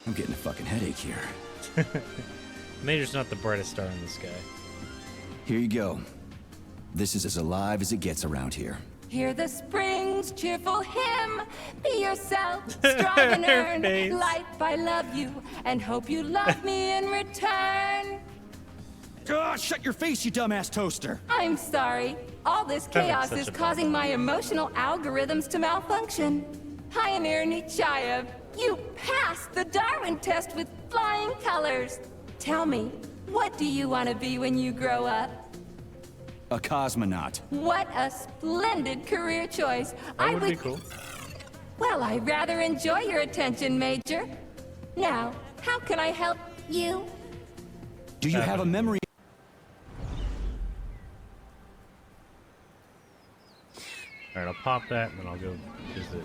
I'm getting a fucking headache here. Major's not the brightest star in the sky. Here you go. This is as alive as it gets around here. Hear the spring's cheerful hymn. Be yourself, strive and earn. face. Life, I love you, and hope you love me in return. Shut your face, you dumbass toaster! I'm sorry. All this chaos such is a causing my emotional algorithms to malfunction. Pioneer Nietzsche, you passed the Darwin test with flying colors. Tell me, what do you want to be when you grow up? A cosmonaut. What a splendid career choice. That would be cool. Well, I rather enjoy your attention, Major. Now, how can I help you? Do you have a memory? Alright, I'll pop that and then I'll go visit.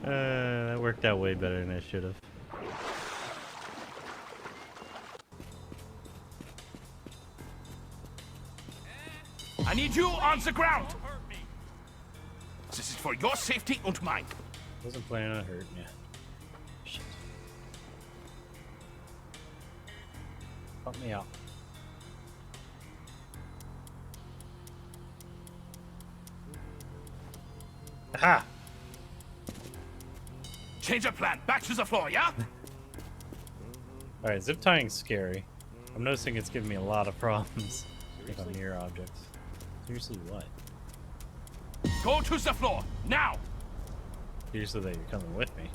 That worked out way better than I should have. I need you on the ground. This is for your safety and mine. Wasn't planning on hurting you. Shit. Help me out. Aha! Change of plan. Back to the floor, yeah? Alright, zip tying's scary. I'm noticing it's giving me a lot of problems if I'm near objects. Seriously, what? Go to the floor, now! Seriously that you're coming with me.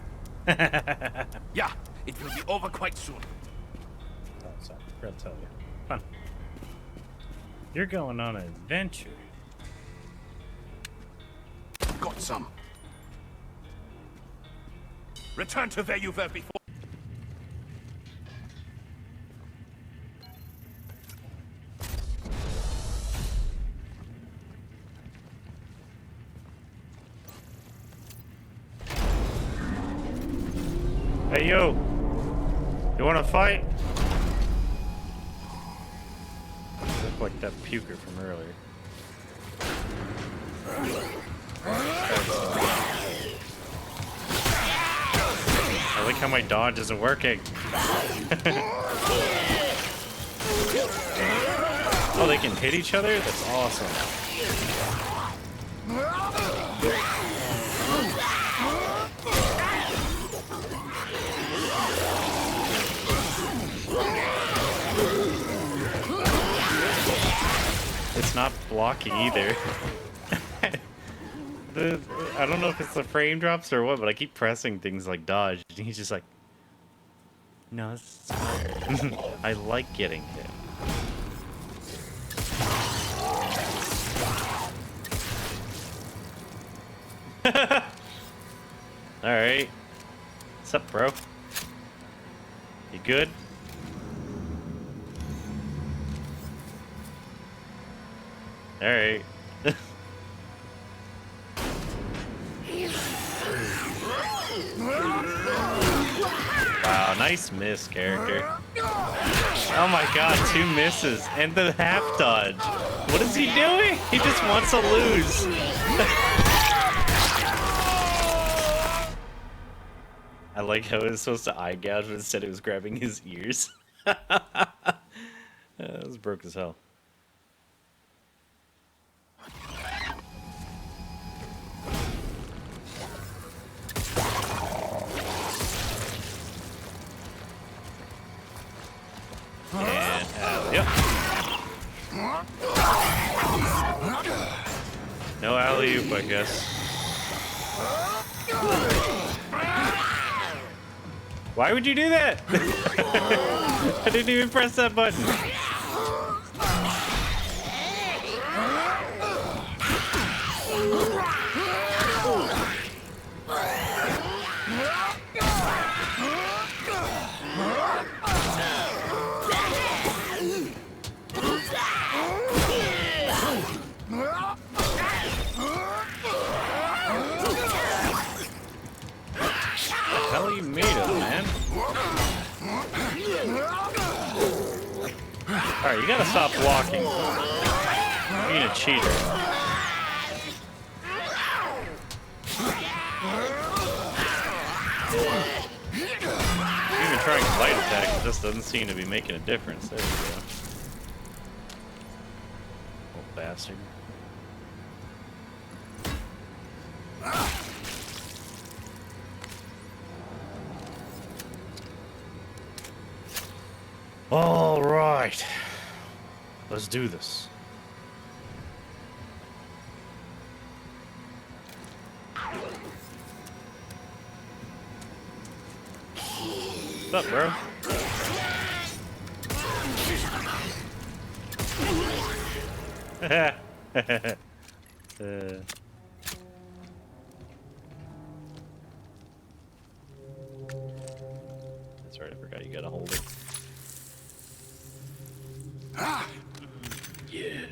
Yeah, it will be over quite soon. Oh, sorry. I forgot to tell you. Come on. You're going on an adventure. Got some. Return to where you were before. Hey, you! You wanna fight? You look like that puker from earlier. I like how my dodge isn't working. Oh, they can hit each other? That's awesome. It's not blocky either. I don't know if it's the frame drops or what, but I keep pressing things like dodge, and he's just like, no, this is fine. I like getting hit. Alright. What's up, bro? You good? Alright. Wow, nice miss, character. Oh my god, 2 misses and the half dodge. What is he doing? He just wants to lose. I like how it was supposed to eye gouge, but instead it was grabbing his ears. That was broke as hell. And yep. No alley-oop, I guess. Why would you do that? I didn't even press that button. Alright, you gotta stop blocking. You're being a cheater. Even trying to light attack, it just doesn't seem to be making a difference. There we go. Old bastard. All right, let's do this. What's up, bro? That's right, I forgot you gotta hold it. Yeah,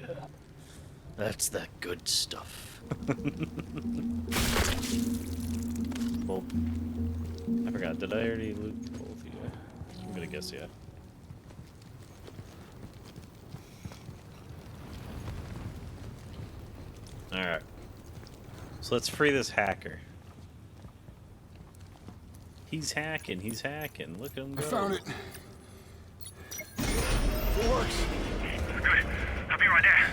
that's that good stuff. Well, I forgot, did I already loot both of you? I'm gonna guess yeah. Alright. So let's free this hacker. He's hacking, look at him go. I found it. It works. Good. I'll be right there.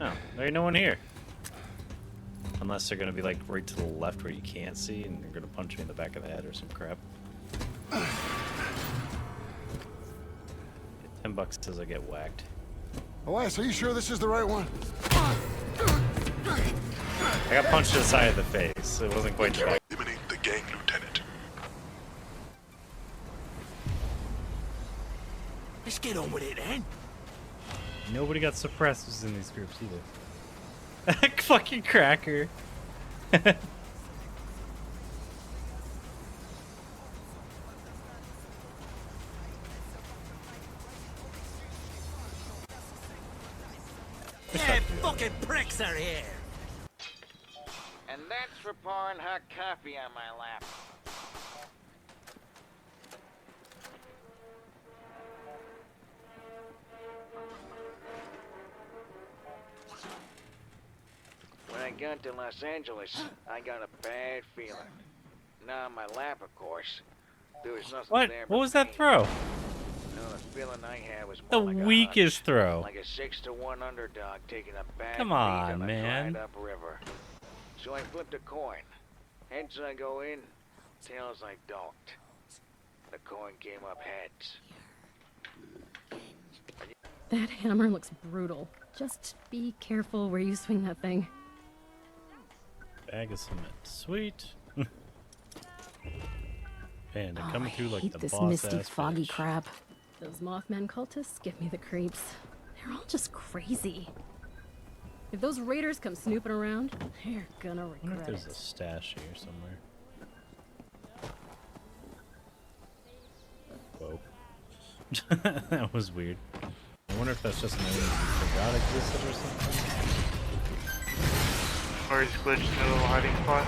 Oh, there ain't no one here. Unless they're gonna be like right to the left where you can't see and they're gonna punch me in the back of the head or some crap. $10 says I get whacked. Elias, are you sure this is the right one? I got punched in the side of the face. It wasn't quite the back. Eliminate the gang lieutenant. Let's get on with it, then. Nobody got suppressors in these groups either. Fucking cracker. Yeah, fucking pricks are here. And that's for pouring hot coffee on my lap. When I got to Los Angeles, I got a bad feeling. Not on my lap, of course. There was nothing What? there. What was that throw? No, the feeling I had was The more like weakest throw. like a 6-to-1 underdog taking a bad Come beat on, on a man. dried up river. So I flipped a coin. Heads I go in, tails I don't. The coin came up heads. That hammer looks brutal. Just be careful where you swing that thing. Bag of cement. Sweet. And they're Oh, coming I through like hate the this boss misty, ass foggy bitch. crap. Those Mothman cultists give me the creeps. They're all just crazy. If those raiders come snooping around, they're gonna I wonder if regret there's a it. stash here somewhere. Whoa. That was weird. I wonder if that's just an enemy we forgot existed or something. Or he's glitched in a little hiding spot.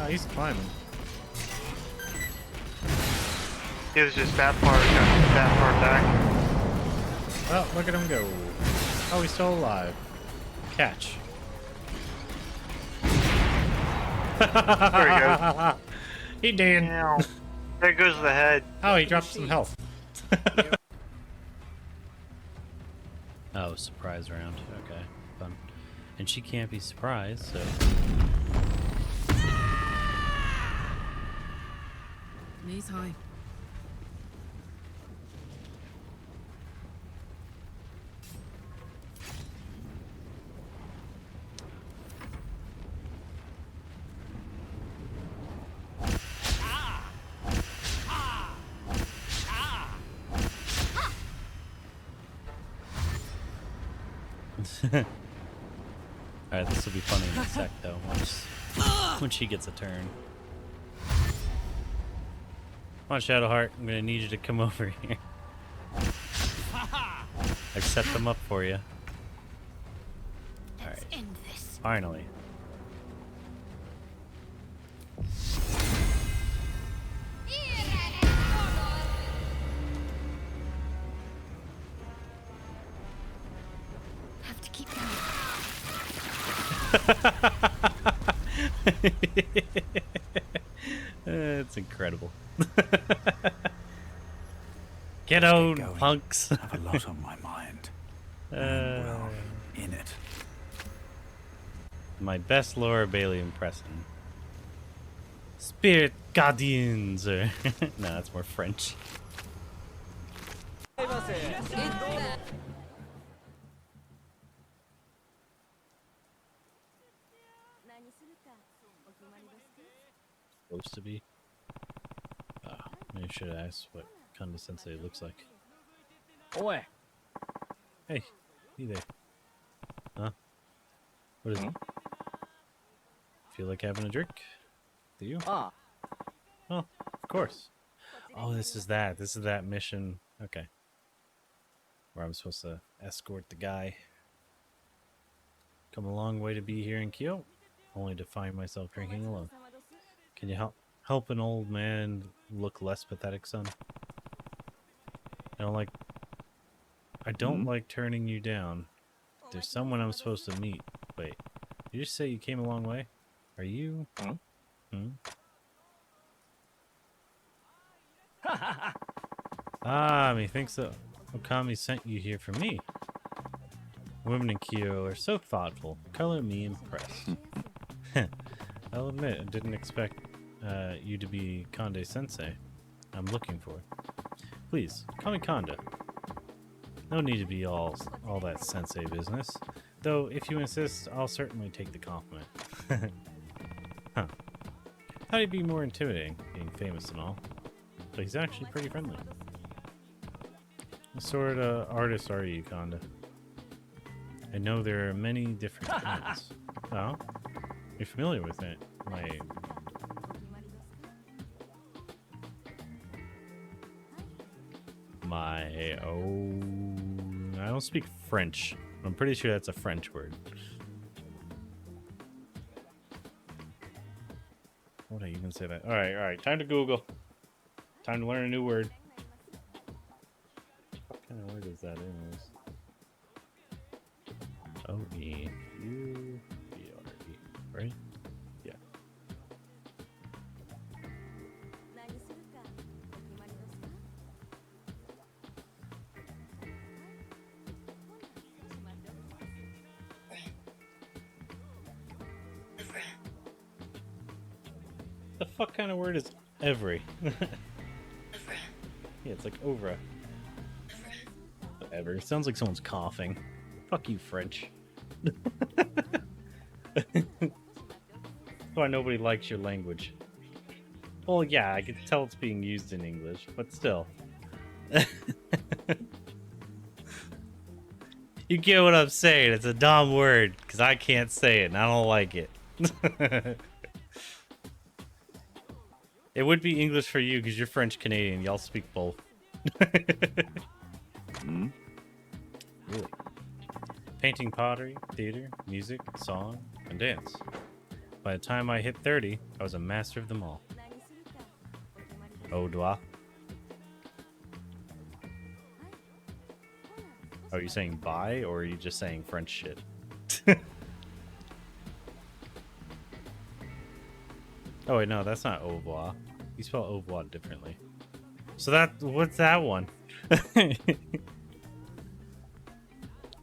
Oh, he's climbing. It was just that far back. Oh, look at him go. Oh, he's still alive. Catch. There we go. He did. Ow. There goes the head. Oh, he dropped some health. Oh, surprise round. Okay, fun. And she can't be surprised, so. Knees high. Alright, this will be funny in a sec, though, when she gets a turn. Come on, Shadowheart, I'm gonna need you to come over here. I've set them up for you. Alright, finally. to keep going. It's incredible. Get out, punks. I have a lot on my mind. And, well, in it. My best Laura Bailey impression. Spirit Guardians. Or no, that's more French. Supposed to be. Maybe I should ask what Kanda Sensei looks like. Oi. Hey, you there? Huh? What is it? Feel like having a drink? Do you? Ah. Oh, of course. Oh, this is that. This is that mission. Okay. Where I'm supposed to escort the guy. Come a long way to be here in Kyoto, only to find myself drinking alone. Can you help an old man look less pathetic, son? I don't like turning you down. There's someone I'm supposed to meet. Wait, did you say you came a long way? Are you? Methinks that Okami sent you here for me. Women in Kyoto are so thoughtful. Color me impressed. I'll admit, I didn't expect you to be Kande Sensei I'm looking for. Please, call me Kanda. No need to be all that sensei business. Though, if you insist, I'll certainly take the compliment. Huh. Thought he'd be more intimidating, being famous and all. But he's actually pretty friendly. What sort of artist are you, Kanda? I know there are many different kinds. Oh? You're familiar with it? I don't speak French. I'm pretty sure that's a French word. What do you even say that? Alright, time to Google. Time to learn a new word. What kind of word is that anyways? O-E-U-B-R-E, right? Yeah. The fuck kind of word is every? Yeah, it's like over. Whatever. Sounds like someone's coughing. Fuck you, French. Why nobody likes your language? Well, yeah, I can tell it's being used in English, but still. You get what I'm saying? It's a dumb word, because I can't say it, and I don't like it. It would be English for you, because you're French-Canadian. Y'all speak both. Really? Painting, pottery, theater, music, song, and dance. By the time I hit 30, I was a master of them all. Au revoir. Are you saying bye, or are you just saying French shit? Oh wait, no, that's not au revoir. You spell au revoir differently. So what's that one?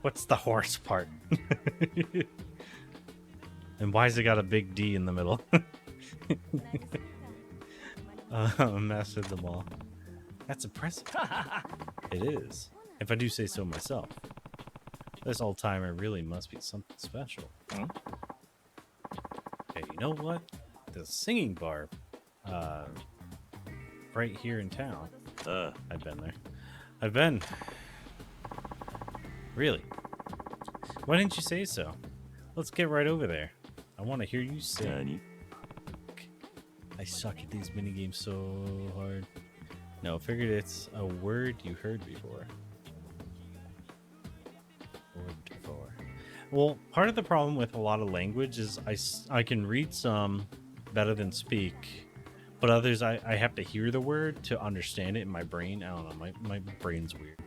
What's the horse part? And why's it got a big D in the middle? Mastered them all. That's impressive. It is, if I do say so myself. This old timer really must be something special. Huh? Hey, you know what? The singing bar, right here in town. I've been there. I've been. Really? Why didn't you say so? Let's get right over there. I want to hear you sing. I suck at these minigames so hard. No, figured it's a word you heard before. Well, part of the problem with a lot of language is I can read some better than speak, but others I have to hear the word to understand it in my brain. I don't know, my brain's weird.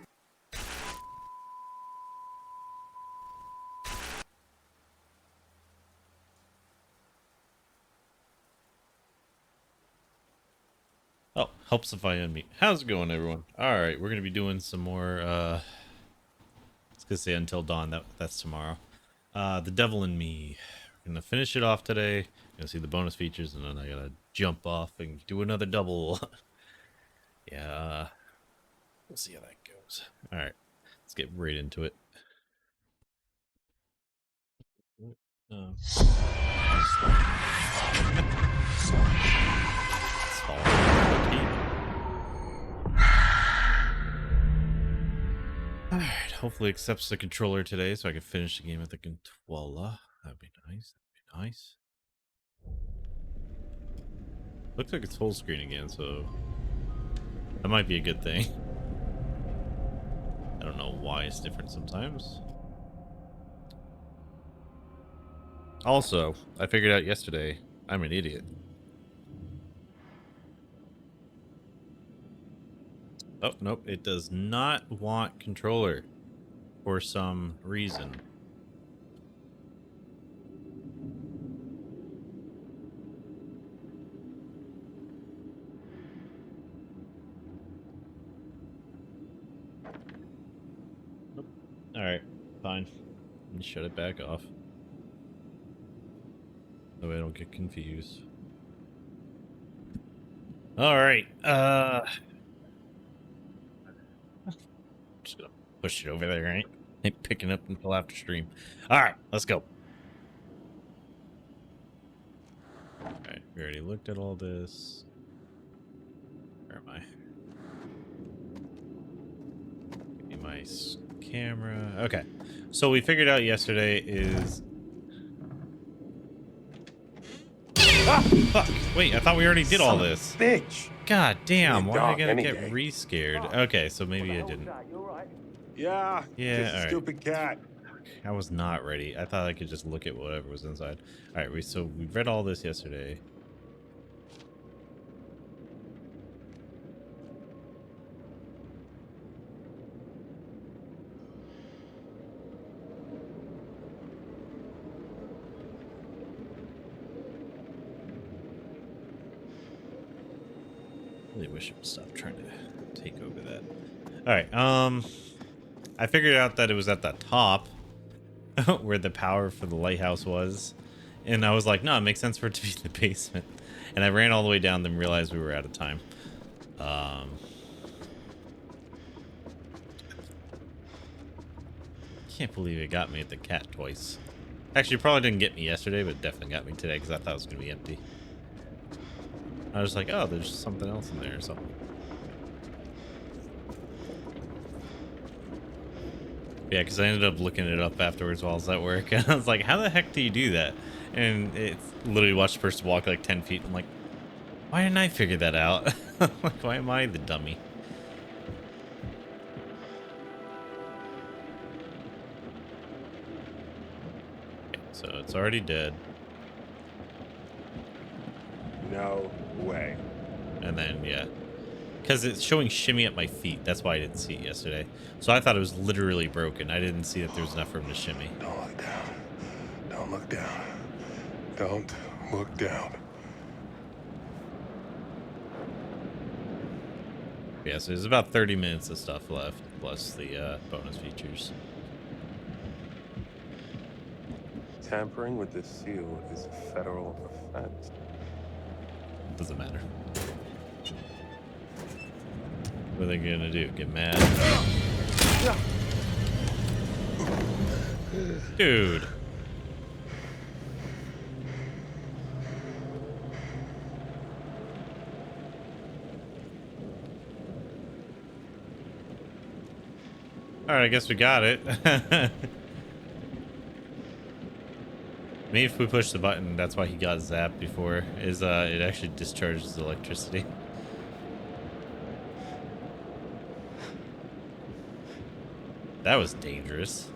Oh, helps if I unmute. How's it going, everyone? All right, we're gonna be doing some more. I was gonna say Until Dawn. That's tomorrow. The Devil in Me. We're gonna finish it off today. Gonna see the bonus features, and then I gotta jump off and do another double. Yeah, we'll see how that goes. All right, let's get right into it. Alright, hopefully accepts the controller today so I can finish the game with the controller. That'd be nice. That'd be nice. Looks like it's full screen again, so that might be a good thing. I don't know why it's different sometimes. Also, I figured out yesterday I'm an idiot. Oh, nope, it does not want controller for some reason. Nope. Alright, fine. Let me shut it back off. So I don't get confused. Alright, just gonna push it over there, right? Ain't picking up until after stream. Alright, let's go. Alright, we already looked at all this. Where am I? Give me my camera. Okay, so we figured out yesterday is... Ah, fuck! Wait, I thought we already did all this. Bitch. God damn, why am I gonna get re-scared? Okay, so maybe I didn't. Yeah. Yeah, Just a alright. stupid cat. I was not ready. I thought I could just look at whatever was inside. Alright, we read all this yesterday. Really wish it would stop trying to take over that. Alright, I figured out that it was at the top where the power for the lighthouse was. And I was like, no, it makes sense for it to be in the basement. And I ran all the way down, then realized we were out of time. Can't believe it got me at the cat twice. Actually, it probably didn't get me yesterday, but it definitely got me today because I thought it was going to be empty. I was like, oh, there's something else in there or something. Yeah, because I ended up looking it up afterwards while I was at work. And I was like, how the heck do you do that? And it's literally watched the person walk like 10 feet. I'm like, why didn't I figure that out? Like, why am I the dummy? Okay, so it's already dead. No way. And then, yeah. Because it's showing shimmy at my feet. That's why I didn't see it yesterday. So I thought it was literally broken. I didn't see that there was enough for him to shimmy. Don't look down. Don't look down. Don't look down. Yeah, so there's about 30 minutes of stuff left, plus the bonus features. Tampering with the seal is a federal offense. Doesn't matter. What are they gonna do? Get mad? Dude. Alright, I guess we got it. Maybe if we push the button, that's why he got zapped before, is it actually discharges electricity. That was dangerous.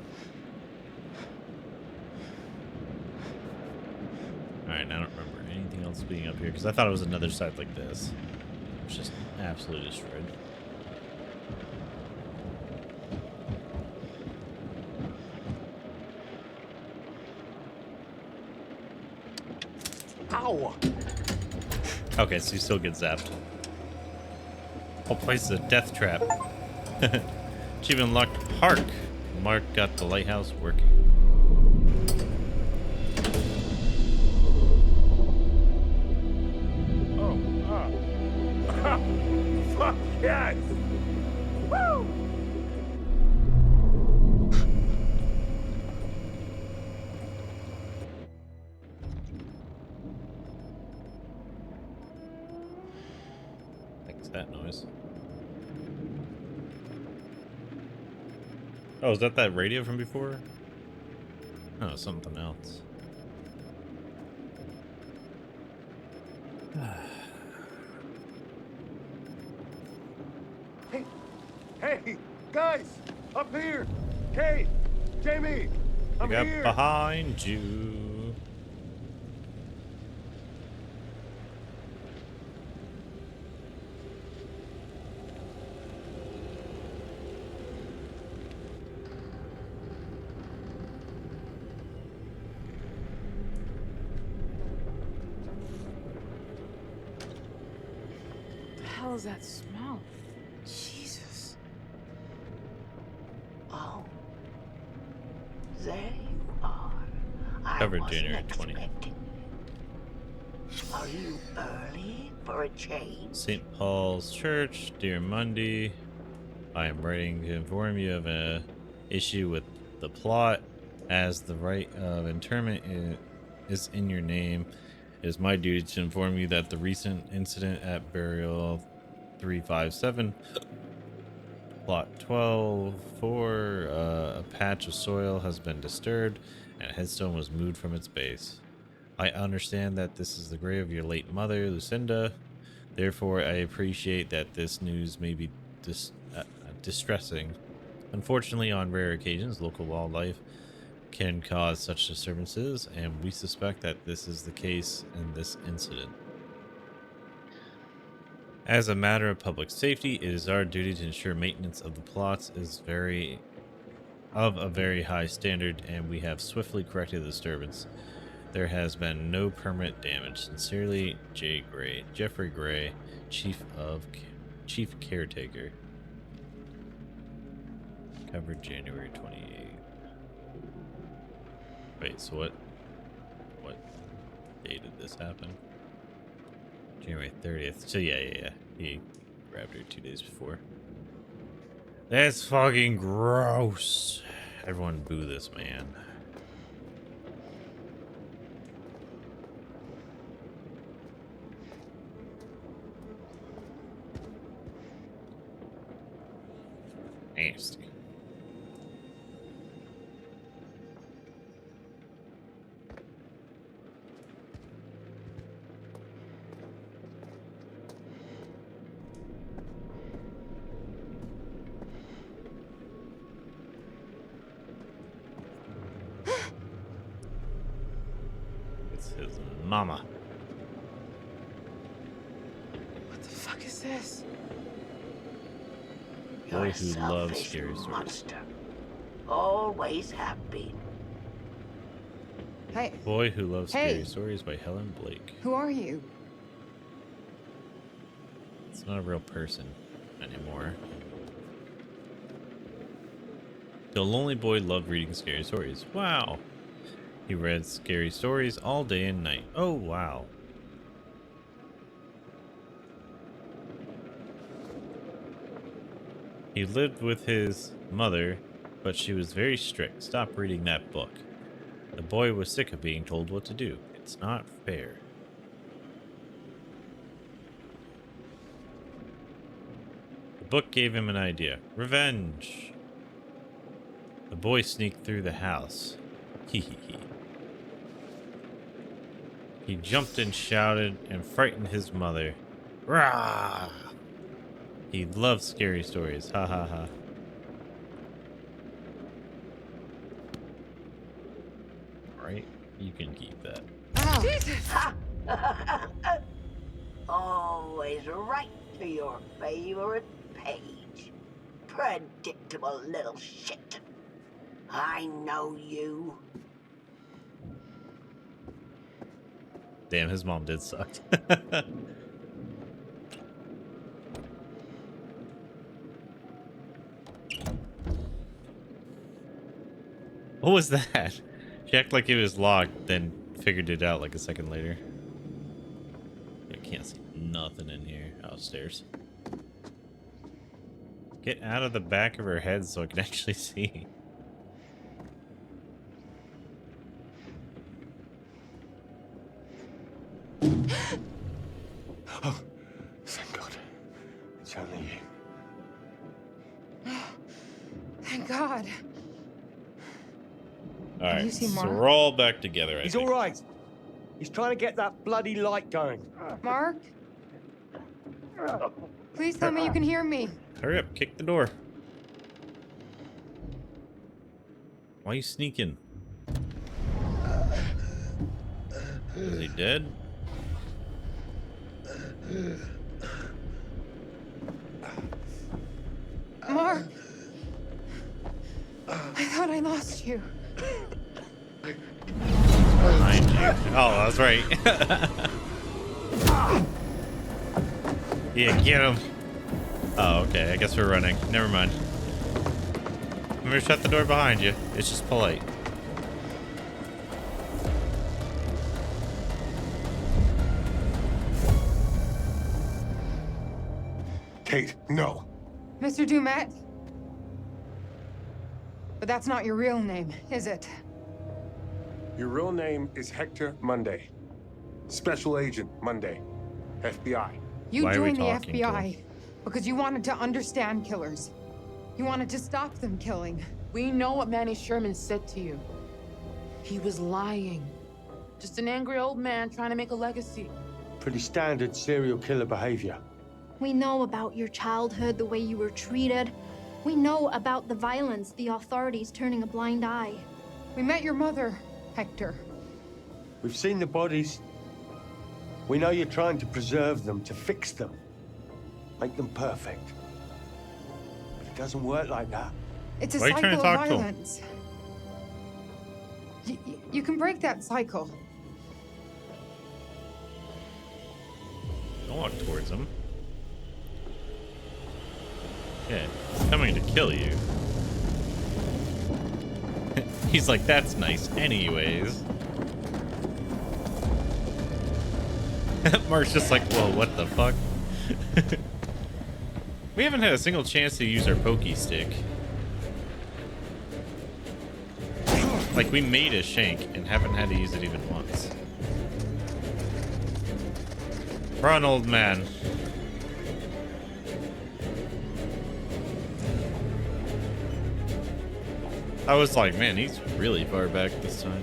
Alright, I don't remember anything else being up here, because I thought it was another side like this. It's just absolutely destroyed. Ow! Okay, so you still get zapped. Whole place is a death trap. Achievement unlocked. Hark! Mark got the lighthouse working. Fuck yes! Woo! What's that noise? Oh, is that radio from before? Oh, something else. Hey, guys, up here. Kate, Jamie, I'm Look up here. behind you. What the hell is that smell? Jesus. Oh. There you are. I Covered wasn't January 20th. expecting you. Are you early for a change? St. Paul's Church, dear Mundy. I am writing to inform you of an issue with the plot. As the right of interment is in your name, it is my duty to inform you that the recent incident at Burial 357, Plot 12-4, a patch of soil has been disturbed and a headstone was moved from its base. I understand that this is the grave of your late mother, Lucinda. Therefore, I appreciate that this news may be distressing. Unfortunately, on rare occasions, local wildlife can cause such disturbances, and we suspect that this is the case in this incident. As a matter of public safety, it is our duty to ensure maintenance of the plots is of a very high standard, and we have swiftly corrected the disturbance. There has been no permanent damage. Sincerely, Jeffrey Gray, Chief Caretaker. Covered January 28th. Wait, so what day did this happen? January 30th. So yeah. He grabbed her 2 days before. That's fucking gross. Everyone boo this man. Nasty. It's his mama. What the fuck is this? Boy who loves scary stories. Monster. Always have been. Hey. Boy Who Loves Hey. Scary Stories by Helen Blake. Who are you? It's not a real person anymore. The lonely boy loved reading scary stories. Wow. He read scary stories all day and night. Oh, wow. He lived with his mother, but she was very strict. Stop reading that book. The boy was sick of being told what to do. It's not fair. The book gave him an idea. Revenge. The boy sneaked through the house. Hee hee hee. He jumped and shouted and frightened his mother. Rah! He loved scary stories. Ha ha ha. Right? You can keep that. Always right to your favorite page. Predictable little shit. I know you. Damn, his mom did suck. What was that? She acted like it was locked, then figured it out like a second later. I can't see nothing in here. Oh, stairs. Get out of the back of her head so I can actually see. Oh, thank God. It's only you. Thank God. Alright, you see so Mark? we're all back together, I He's think. all right. He's trying to get that bloody light going. Mark? Please tell me you can hear me. Hurry up, kick the door. Why are you sneaking? Is he dead? Mark! I thought I lost you. Behind you. Oh, that's right. Yeah, get him. Oh, okay. I guess we're running. Never mind. I'm gonna shut the door behind you. It's just polite. Kate, no. Mr. Dumet? But that's not your real name, is it? Your real name is Hector Monday. Special Agent Monday. FBI. You Why are we joined the talking to FBI him? because you wanted to understand killers. You wanted to stop them killing. We know what Manny Sherman said to you. He was lying. Just an angry old man trying to make a legacy. Pretty standard serial killer behavior. We know about your childhood, the way you were treated. We know about the violence, the authorities turning a blind eye. We met your mother, Hector. We've seen the bodies. We know you're trying to preserve them, to fix them. Make them perfect. But it doesn't work like that. It's a Why are you cycle trying to of talk to him? violence. You can break that cycle. Don't walk towards him. Yeah, he's coming to kill you. He's like, that's nice anyways. Mark's just like, whoa, what the fuck? We haven't had a single chance to use our pokey stick. Like, we made a shank and haven't had to use it even once. Run, old man. I was like, man, he's really far back this time.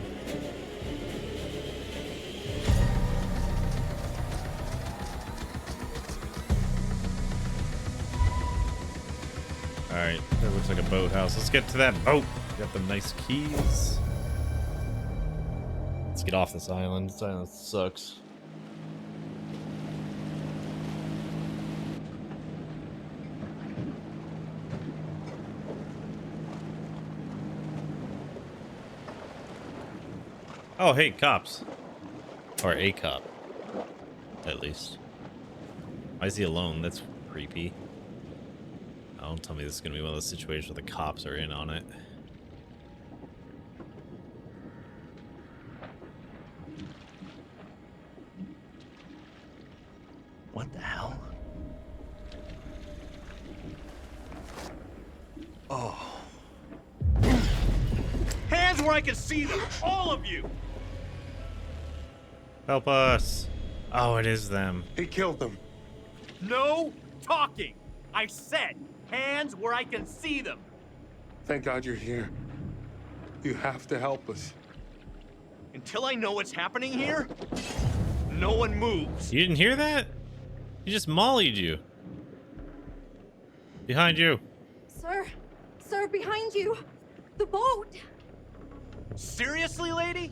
Alright, that looks like a boathouse. Let's get to that boat. Got the nice keys. Let's get off this island. This island sucks. Oh, hey, cops. Or a cop. At least. Why is he alone? That's creepy. Oh, don't tell me this is going to be one of those situations where the cops are in on it. What the hell? Oh. Hands where I can see them, all of you. Help us. Oh, it is them. He killed them. No talking. I said, hands where I can see them. Thank God you're here. You have to help us. Until I know what's happening here, no one moves. You didn't hear that? He just mollied you. Behind you. Sir, sir, behind you. The boat. Seriously, lady?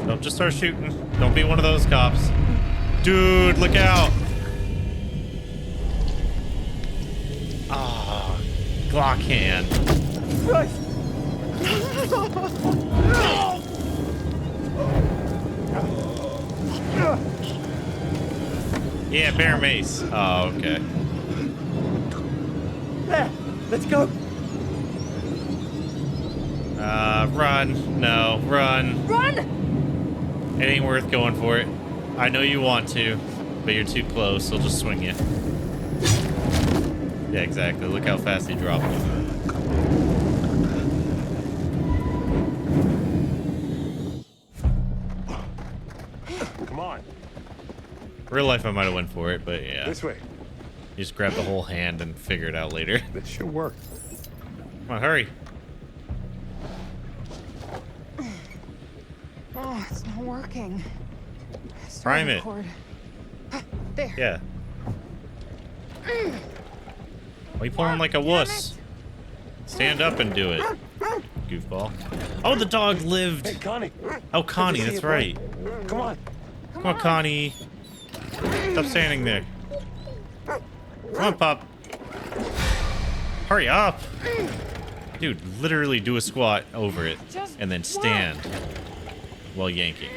Don't just start shooting. Don't be one of those cops. Dude, look out. Ah, Glock hand. Christ! Yeah, bear mace. Oh, okay. There, let's go. Run. No, run. Run! It ain't worth going for it. I know you want to, but you're too close. I'll just swing you. Yeah, exactly. Look how fast he dropped you. Come on. Real life, I might have went for it, but yeah. This way. You just grab the whole hand and figure it out later. This should work. Come on, hurry. Oh, it's not working. Prime it. There. Yeah. Why are you pulling like a wuss? Stand up and do it, goofball. Oh, the dog lived. Hey, Connie. Oh, Connie, that's right. Come on. Come on, Connie. Stop standing there. Come on, Pop. Hurry up. Dude, literally do a squat over it and then stand while yanking.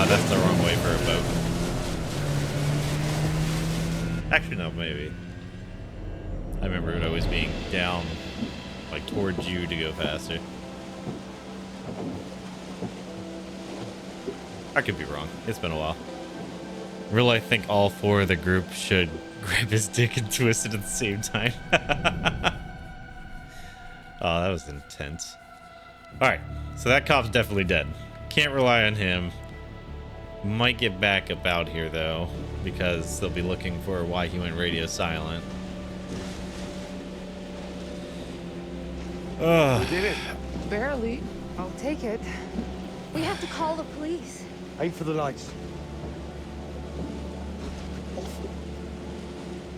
That's the wrong way for a boat. Actually, no, maybe. I remember it always being down, like towards you to go faster. I could be wrong. It's been a while. Really, I think all four of the group should grab his dick and twist it at the same time. Oh, that was intense. Alright, so that cop's definitely dead. Can't rely on him. Might get back about here, though, because they'll be looking for why he went radio silent. We did it. Barely. I'll take it. We have to call the police. Aim for the lights.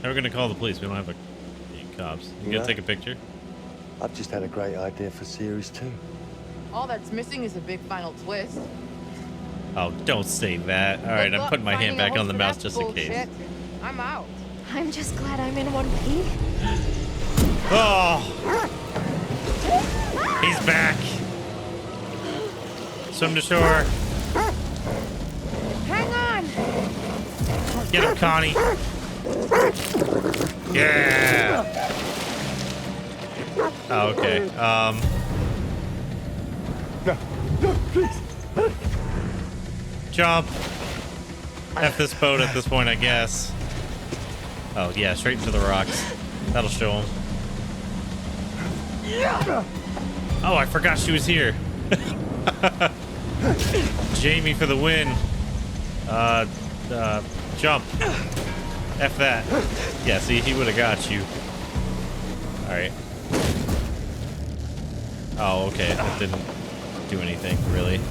How are we gonna call the police? We don't have cops. You gotta take a picture? I've just had a great idea for series 2. All that's missing is a big final twist. Oh, don't say that. Alright, I'm putting my hand back on the mouse just in case. I'm out. I'm just glad I'm in one piece. Oh! He's back! Swim to shore. Hang on! Get him, Connie! Yeah! Oh, okay. No, please. Jump! F this boat at this point, I guess. Oh, yeah, straight into the rocks. That'll show him. Oh, I forgot she was here. Jamie for the win. Jump. F that. Yeah, see, he would have got you. Alright. Oh, okay. That didn't do anything, really.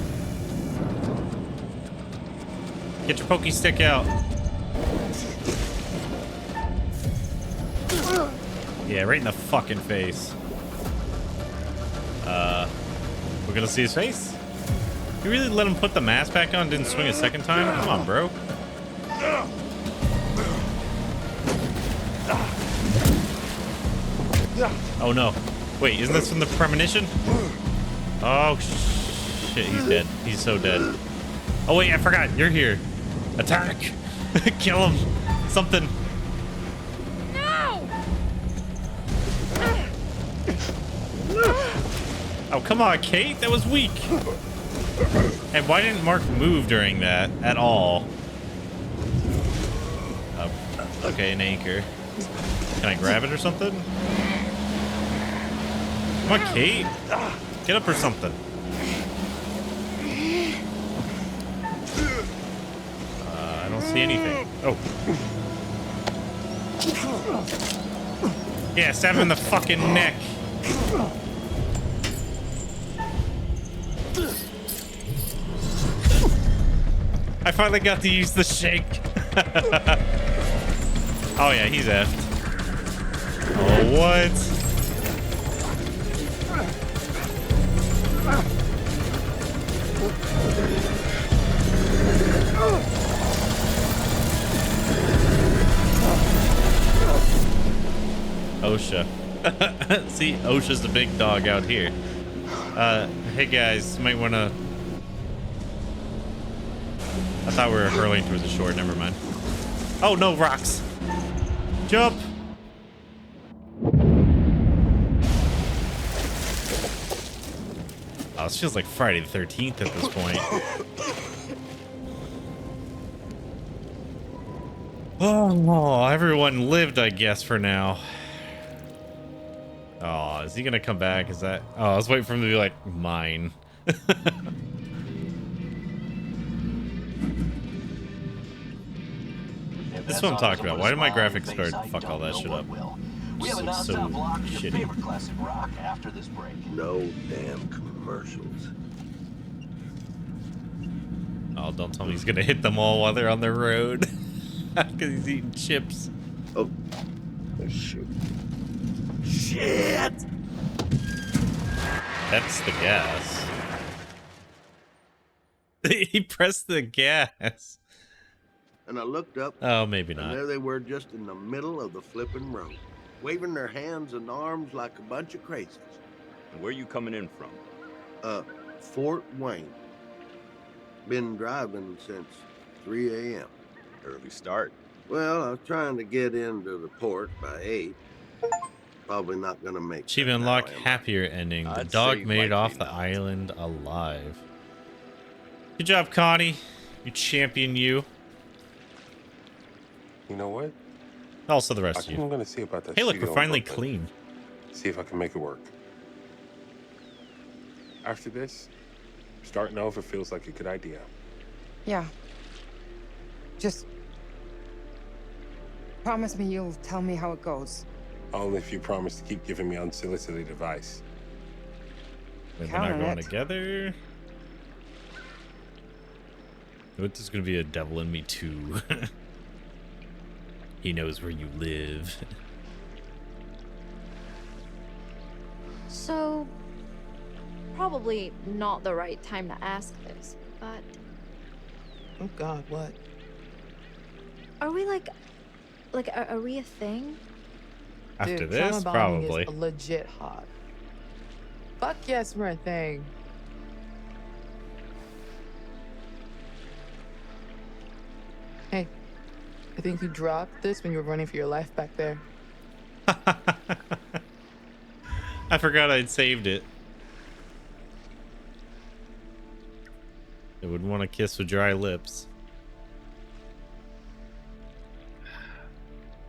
Get your pokey stick out. Yeah, right in the fucking face. We're gonna see his face? You really let him put the mask back on? Didn't swing a second time? Come on, bro. Oh no. Wait, isn't this from the premonition? Oh shit, he's dead. He's so dead. Oh wait, I forgot. You're here. Attack! Kill him! Something. No! Oh, come on, Kate. That was weak. And why didn't Mark move during that at all? Oh, okay, an anchor. Can I grab it or something? Come on, Kate. Get up or something. I don't see anything. Oh. Yeah, stab him in the fucking neck. I finally got to use the shake. Oh yeah, he's effed. Oh, what? OSHA. See, OSHA's the big dog out here. Hey guys, might want to I thought we were hurling towards the shore. Never mind. Oh, no, rocks. Jump. Oh, this feels like Friday the 13th at this point. Oh, everyone lived, I guess, for now. Oh, is he gonna come back? Is that... Oh, I was waiting for him to be like, mine. This is what I'm talking about. Why did my graphics card fuck all that shit up? We have a Just looks so non-stop block of your shitty. favorite classic rock after this break. No damn commercials. Oh, don't tell me he's gonna hit them all while they're on the road. Because he's eating chips. Oh, shoot. Shit! That's the gas. He pressed the gas. And I looked up. Oh, maybe not. And there they were, just in the middle of the flipping road, waving their hands and arms like a bunch of crazies. And where you coming in from? Fort Wayne. Been driving since 3 a.m. Early start. Well, I was trying to get into the port by 8. Probably not gonna make it. Achievement unlocked, happier ending. The dog made it off the island alive. Good job, Connie. You champion, you. You know what? Also the rest of you. I'm gonna see about that. Hey, look, studio we're in finally Brooklyn. clean. See if I can make it work. After this, starting over feels like a good idea. Yeah. Just promise me you'll tell me how it goes. Only if you promise to keep giving me unsolicited advice. We're Count not on going it. together. There's gonna be a devil in me too. He knows where you live. So, probably not the right time to ask this, but Oh God, what? are we like are we a thing? After Dude, this, trauma bonding probably. is legit hot. Fuck yes, we're a thing. Hey, I think you dropped this when you were running for your life back there. I forgot I'd saved it. I would want to kiss with dry lips.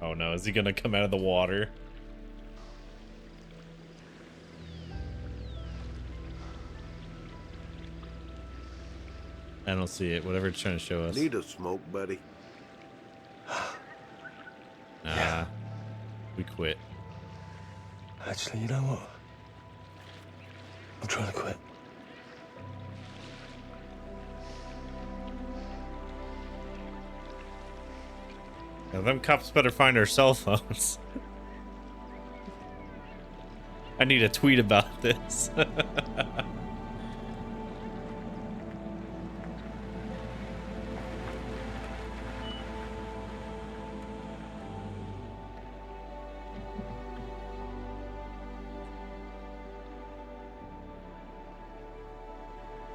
Oh no, is he gonna come out of the water? I don't see it. Whatever it's trying to show us. Need a smoke, buddy? Nah. We quit. Actually, you know what? I'm trying to quit. Now, them cops better find our cell phones. I need a tweet about this.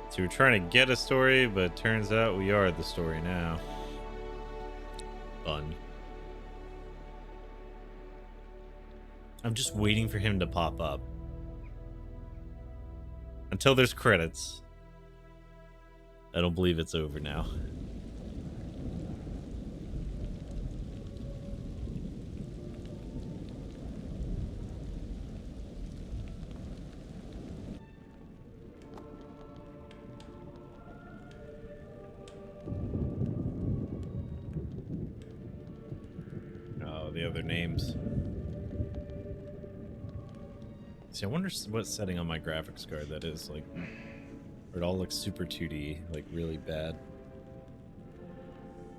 So we're trying to get a story, but it turns out we are the story now. Fun. I'm just waiting for him to pop up. Until there's credits. I don't believe it's over now. Oh, the other names. See, I wonder what setting on my graphics card that is, like, where it all looks super 2D, like really bad.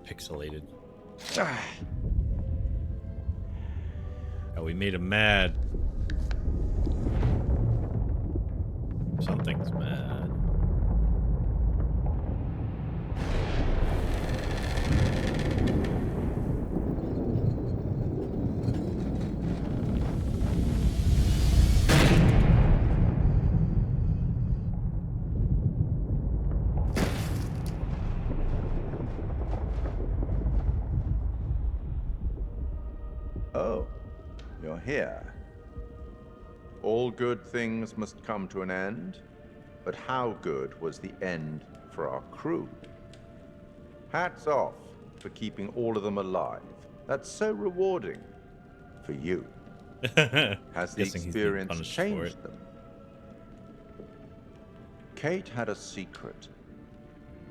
Pixelated. Oh, we made him mad. Something's mad. Oh, you're here. All good things must come to an end, but how good was the end for our crew? Hats off for keeping all of them alive. That's so rewarding for you. Has the experience changed them? Kate had a secret.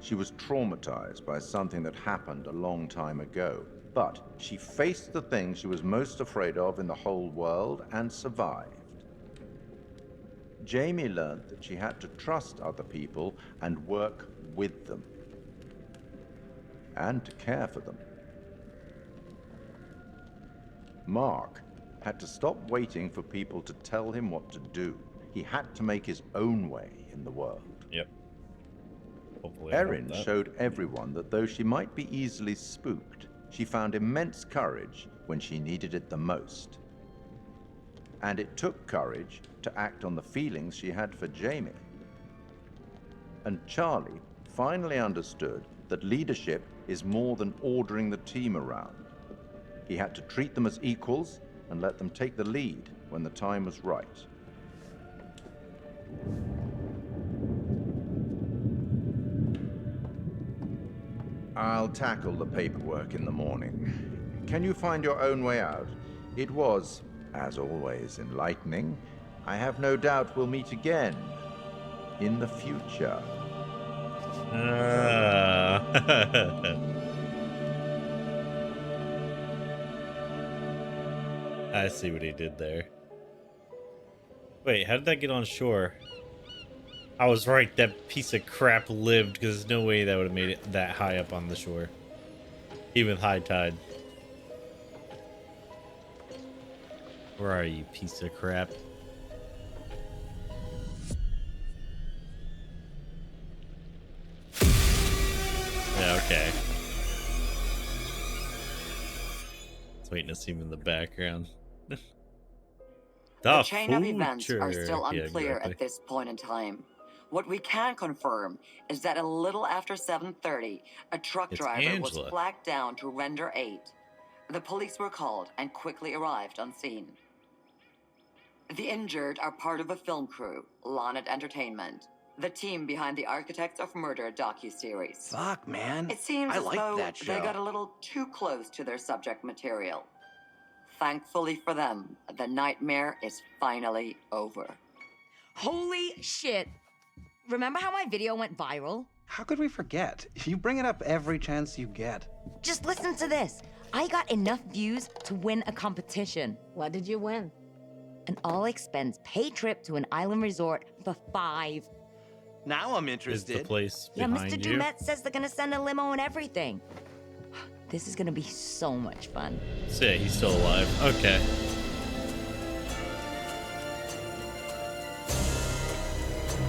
She was traumatized by something that happened a long time ago, but she faced the thing she was most afraid of in the whole world and survived. Jamie learned that she had to trust other people and work with them, and to care for them. Mark had to stop waiting for people to tell him what to do. He had to make his own way in the world. Yep. Hopefully Erin showed everyone that though she might be easily spooked, she found immense courage when she needed it the most. And it took courage to act on the feelings she had for Jamie. And Charlie finally understood that leadership is more than ordering the team around. He had to treat them as equals and let them take the lead when the time was right. I'll tackle the paperwork in the morning. Can you find your own way out? It was, as always, enlightening. I have no doubt we'll meet again in the future. I see what he did there. Wait, how did that get on shore? I was right, that piece of crap lived, because there's no way that would have made it that high up on the shore. Even with high tide. Where are you, piece of crap? Yeah, okay. It's waiting to see him in the background. The chain of events are still unclear at this point in time. What we can confirm is that a little after 7:30, a truck driver was flagged down to render aid. The police were called and quickly arrived on scene. The injured are part of a film crew, Lonnet Entertainment, the team behind the Architects of Murder docuseries. Fuck, man. It seems I as like though that show. they got a little too close to their subject material. Thankfully for them, the nightmare is finally over. Holy shit. Remember how my video went viral? How could we forget? You bring it up every chance you get. Just listen to this. I got enough views to win a competition. What did you win? An all-expense paid trip to an island resort for 5. Now I'm interested. Is the place Yeah, behind Mr. you? Dumet says they're gonna send a limo and everything. This is gonna be so much fun. So yeah, he's still alive. Okay.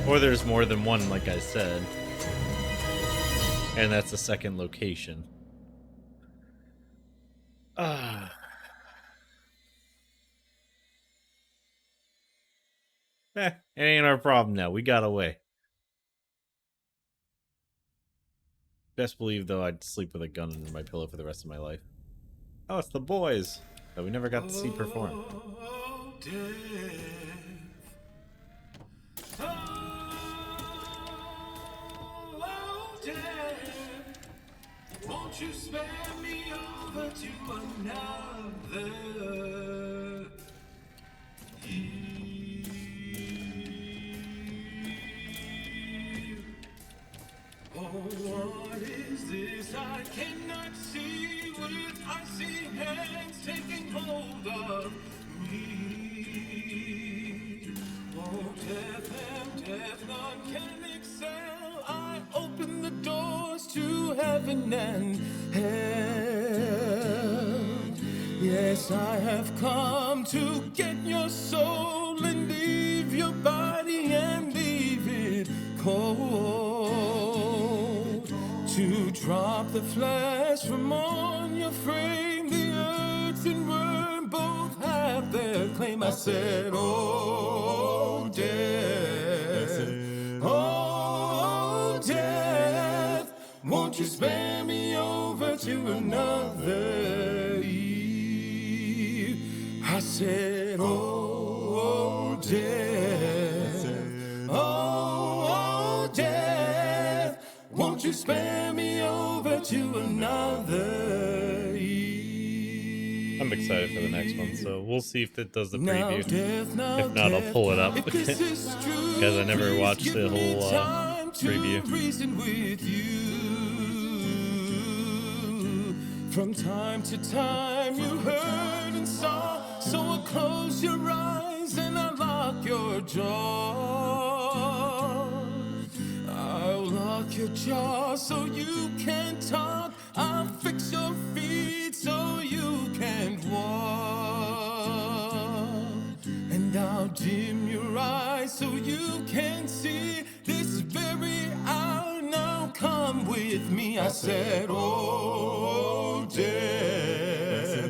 Or there's more than one, like I said. And that's the second location. Ah. It ain't our problem now. We got away. Best believe, though, I'd sleep with a gun under my pillow for the rest of my life. Oh, it's the boys that we never got to see perform. Won't you spare me over to another? Oh, what is this I cannot see with icy hands taking hold of me? Oh, death, none can excel. I open the doors to heaven and hell. Yes, I have come to get your soul and leave your body and leave it cold. To drop the flesh from on your frame, the earth and worm both have their claim. I said, oh, death, oh, death, won't you spare me over to another eve? I said, oh, death, oh, death, won't you spare me over to another Eve? I'm excited for the next one, so we'll see if it does the preview. If not, I'll pull it up because I never watched the whole preview. From time to time you heard and saw, so I'll close your eyes and I'll lock your jaw. I'll lock your jaw so you can't talk. I'll fix your feet so you can't walk. And I'll dim your eyes so you can see this very hour. Now come with me. I said, oh, death,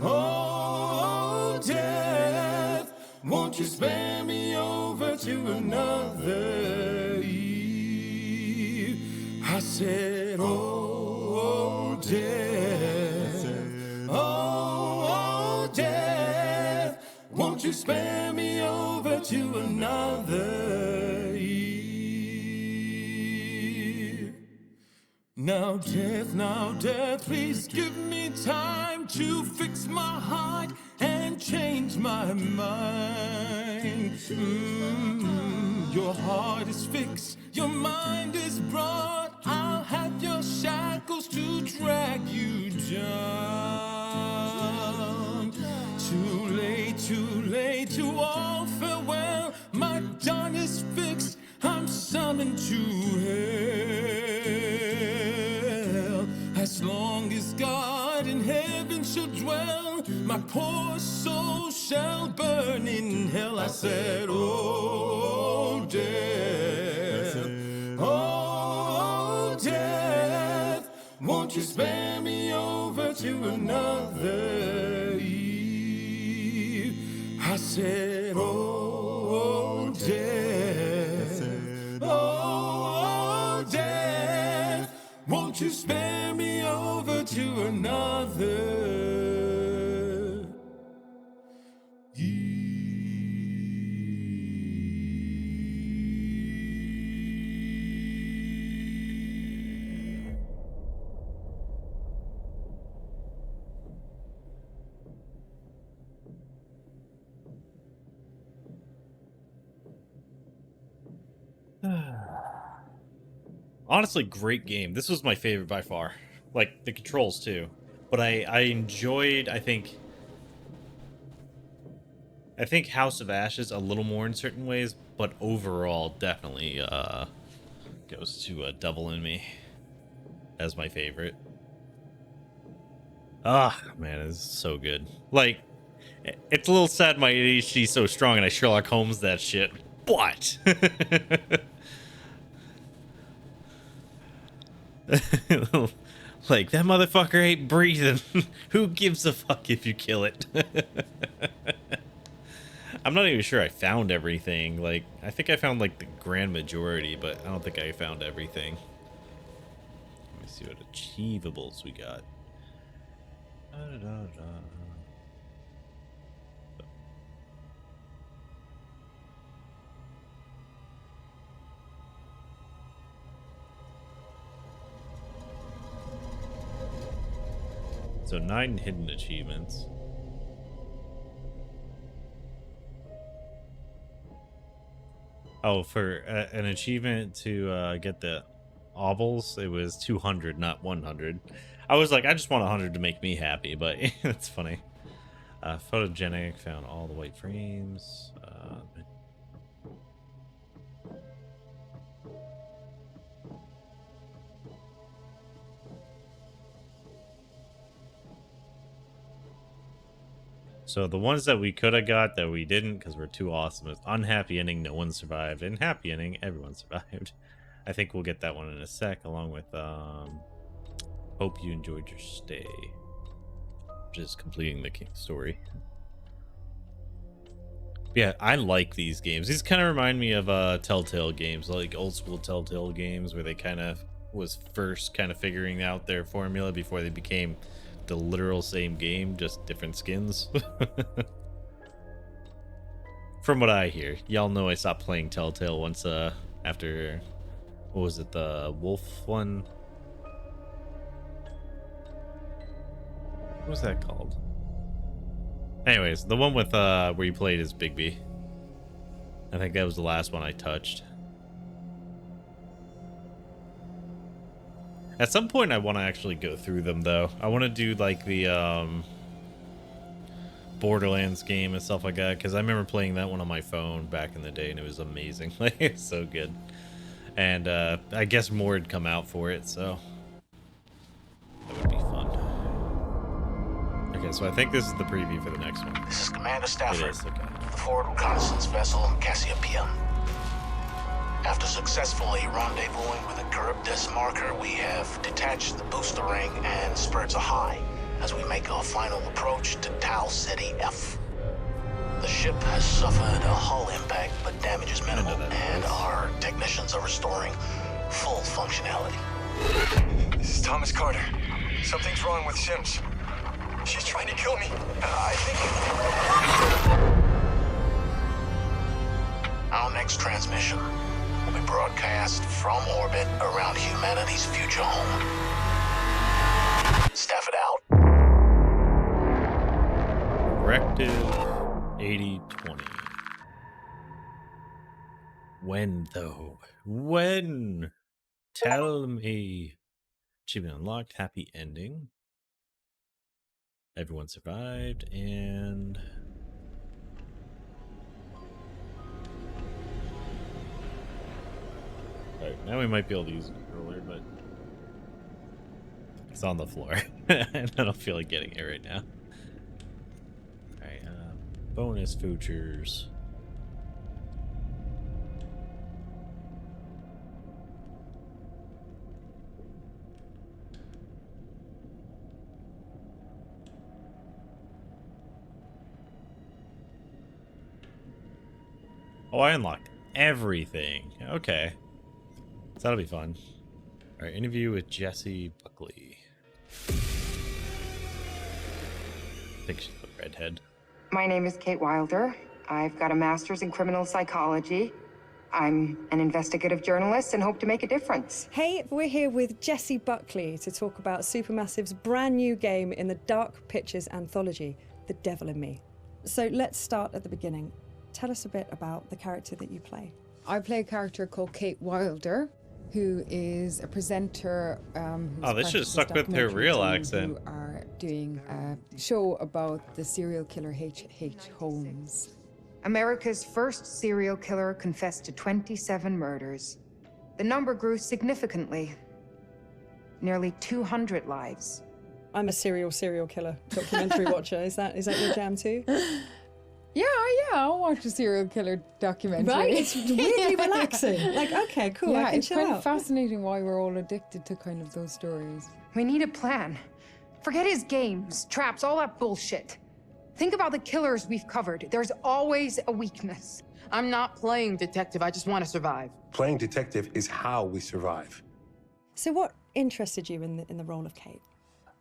oh, death, won't you spare me over to another Eve? I said, oh, death, oh, death, won't you spare me over to another Eve? Now, death, please give me time to fix my heart and change my mind. Your heart is fixed, your mind is broad. I'll have your shackles to drag you down. Too late to all farewell. My dawn is fixed, I'm summoned to hell. As long as God in heaven shall dwell, my poor soul shall burn in hell. I said, oh, death, oh, death, won't you spare me over to another Eve? I said, oh, death, oh, death, won't you spare me over to another Honestly, great game. This was my favorite by far. Like, the controls, too. But I enjoyed, I think House of Ashes a little more in certain ways, but overall, definitely goes to Double in Me as my favorite. Ah, man, it's so good. Like, it's a little sad my ADHD's so strong and I Sherlock Holmes that shit, but... Like, that motherfucker ain't breathing. Who gives a fuck if you kill it? I'm not even sure I found everything. Like, I think I found, like, the grand majority, but I don't think I found everything. Let me see what achievables we got. So 9 hidden achievements. Oh, for an achievement to get the ovals, it was 200, not 100. I was like, I just want 100 to make me happy, but that's funny. Photogenic, found all the white frames. So the ones that we could have got that we didn't because we're too awesome is unhappy ending, no one survived, and happy ending, everyone survived. I think we'll get that one in a sec, along with hope you enjoyed your stay, just completing the story. Yeah, I like these games. These kind of remind me of Telltale games, like old school Telltale games where they kind of was first kind of figuring out their formula before they became the literal same game, just different skins. From what I hear. Y'all know I stopped playing Telltale once after, what was it, the wolf one? What was that called? Anyways, the one with where you played as Bigby. I think that was the last one I touched. At some point I want to actually go through them though. I want to do like the Borderlands game and stuff like that, because I remember playing that one on my phone back in the day and it was amazing. Like, it's so good. And I guess more had come out for it, so that would be fun. Okay, so I think this is the preview for the next one. This is Commander Stafford. It is, okay. The forward reconnaissance vessel Cassiopeia. After successfully rendezvousing with a Charybdis marker, we have detached the booster ring and spurts are high as we make our final approach to Tau City F. The ship has suffered a hull impact, but damage is minimal, and our technicians are restoring full functionality. This is Thomas Carter. Something's wrong with Sims. She's trying to kill me. I think... Our next transmission will be broadcast from orbit around humanity's future home. Staff it out. Directive 8020. When though? When? Tell me. Achievement unlocked. Happy ending. Everyone survived, and alright, now we might be able to use the controller, but it's on the floor. And I don't feel like getting it right now. Alright, bonus features. Oh, I unlocked everything. Okay. So that'll be fun. Alright, interview with Jessie Buckley. I think she's the redhead. My name is Kate Wilder. I've got a master's in criminal psychology. I'm an investigative journalist and hope to make a difference. Hey, we're here with Jessie Buckley to talk about Supermassive's brand new game in the Dark Pictures Anthology, The Devil in Me. So let's start at the beginning. Tell us a bit about the character that you play. I play a character called Kate Wilder, who is a presenter. Oh, they should have stuck with their real accent. Who are doing a show about the serial killer H.H. Holmes. America's first serial killer confessed to 27 murders. The number grew significantly. Nearly 200 lives. I'm a serial killer documentary watcher. Is that your jam too? Yeah, I'll watch a serial killer documentary. Right? It's really relaxing. Like, okay, cool, yeah, I can it's chill kind out. of fascinating why we're all addicted to kind of those stories. We need a plan. Forget his games, traps, all that bullshit. Think about the killers we've covered. There's always a weakness. I'm not playing detective, I just want to survive. Playing detective is how we survive. So what interested you in the role of Kate?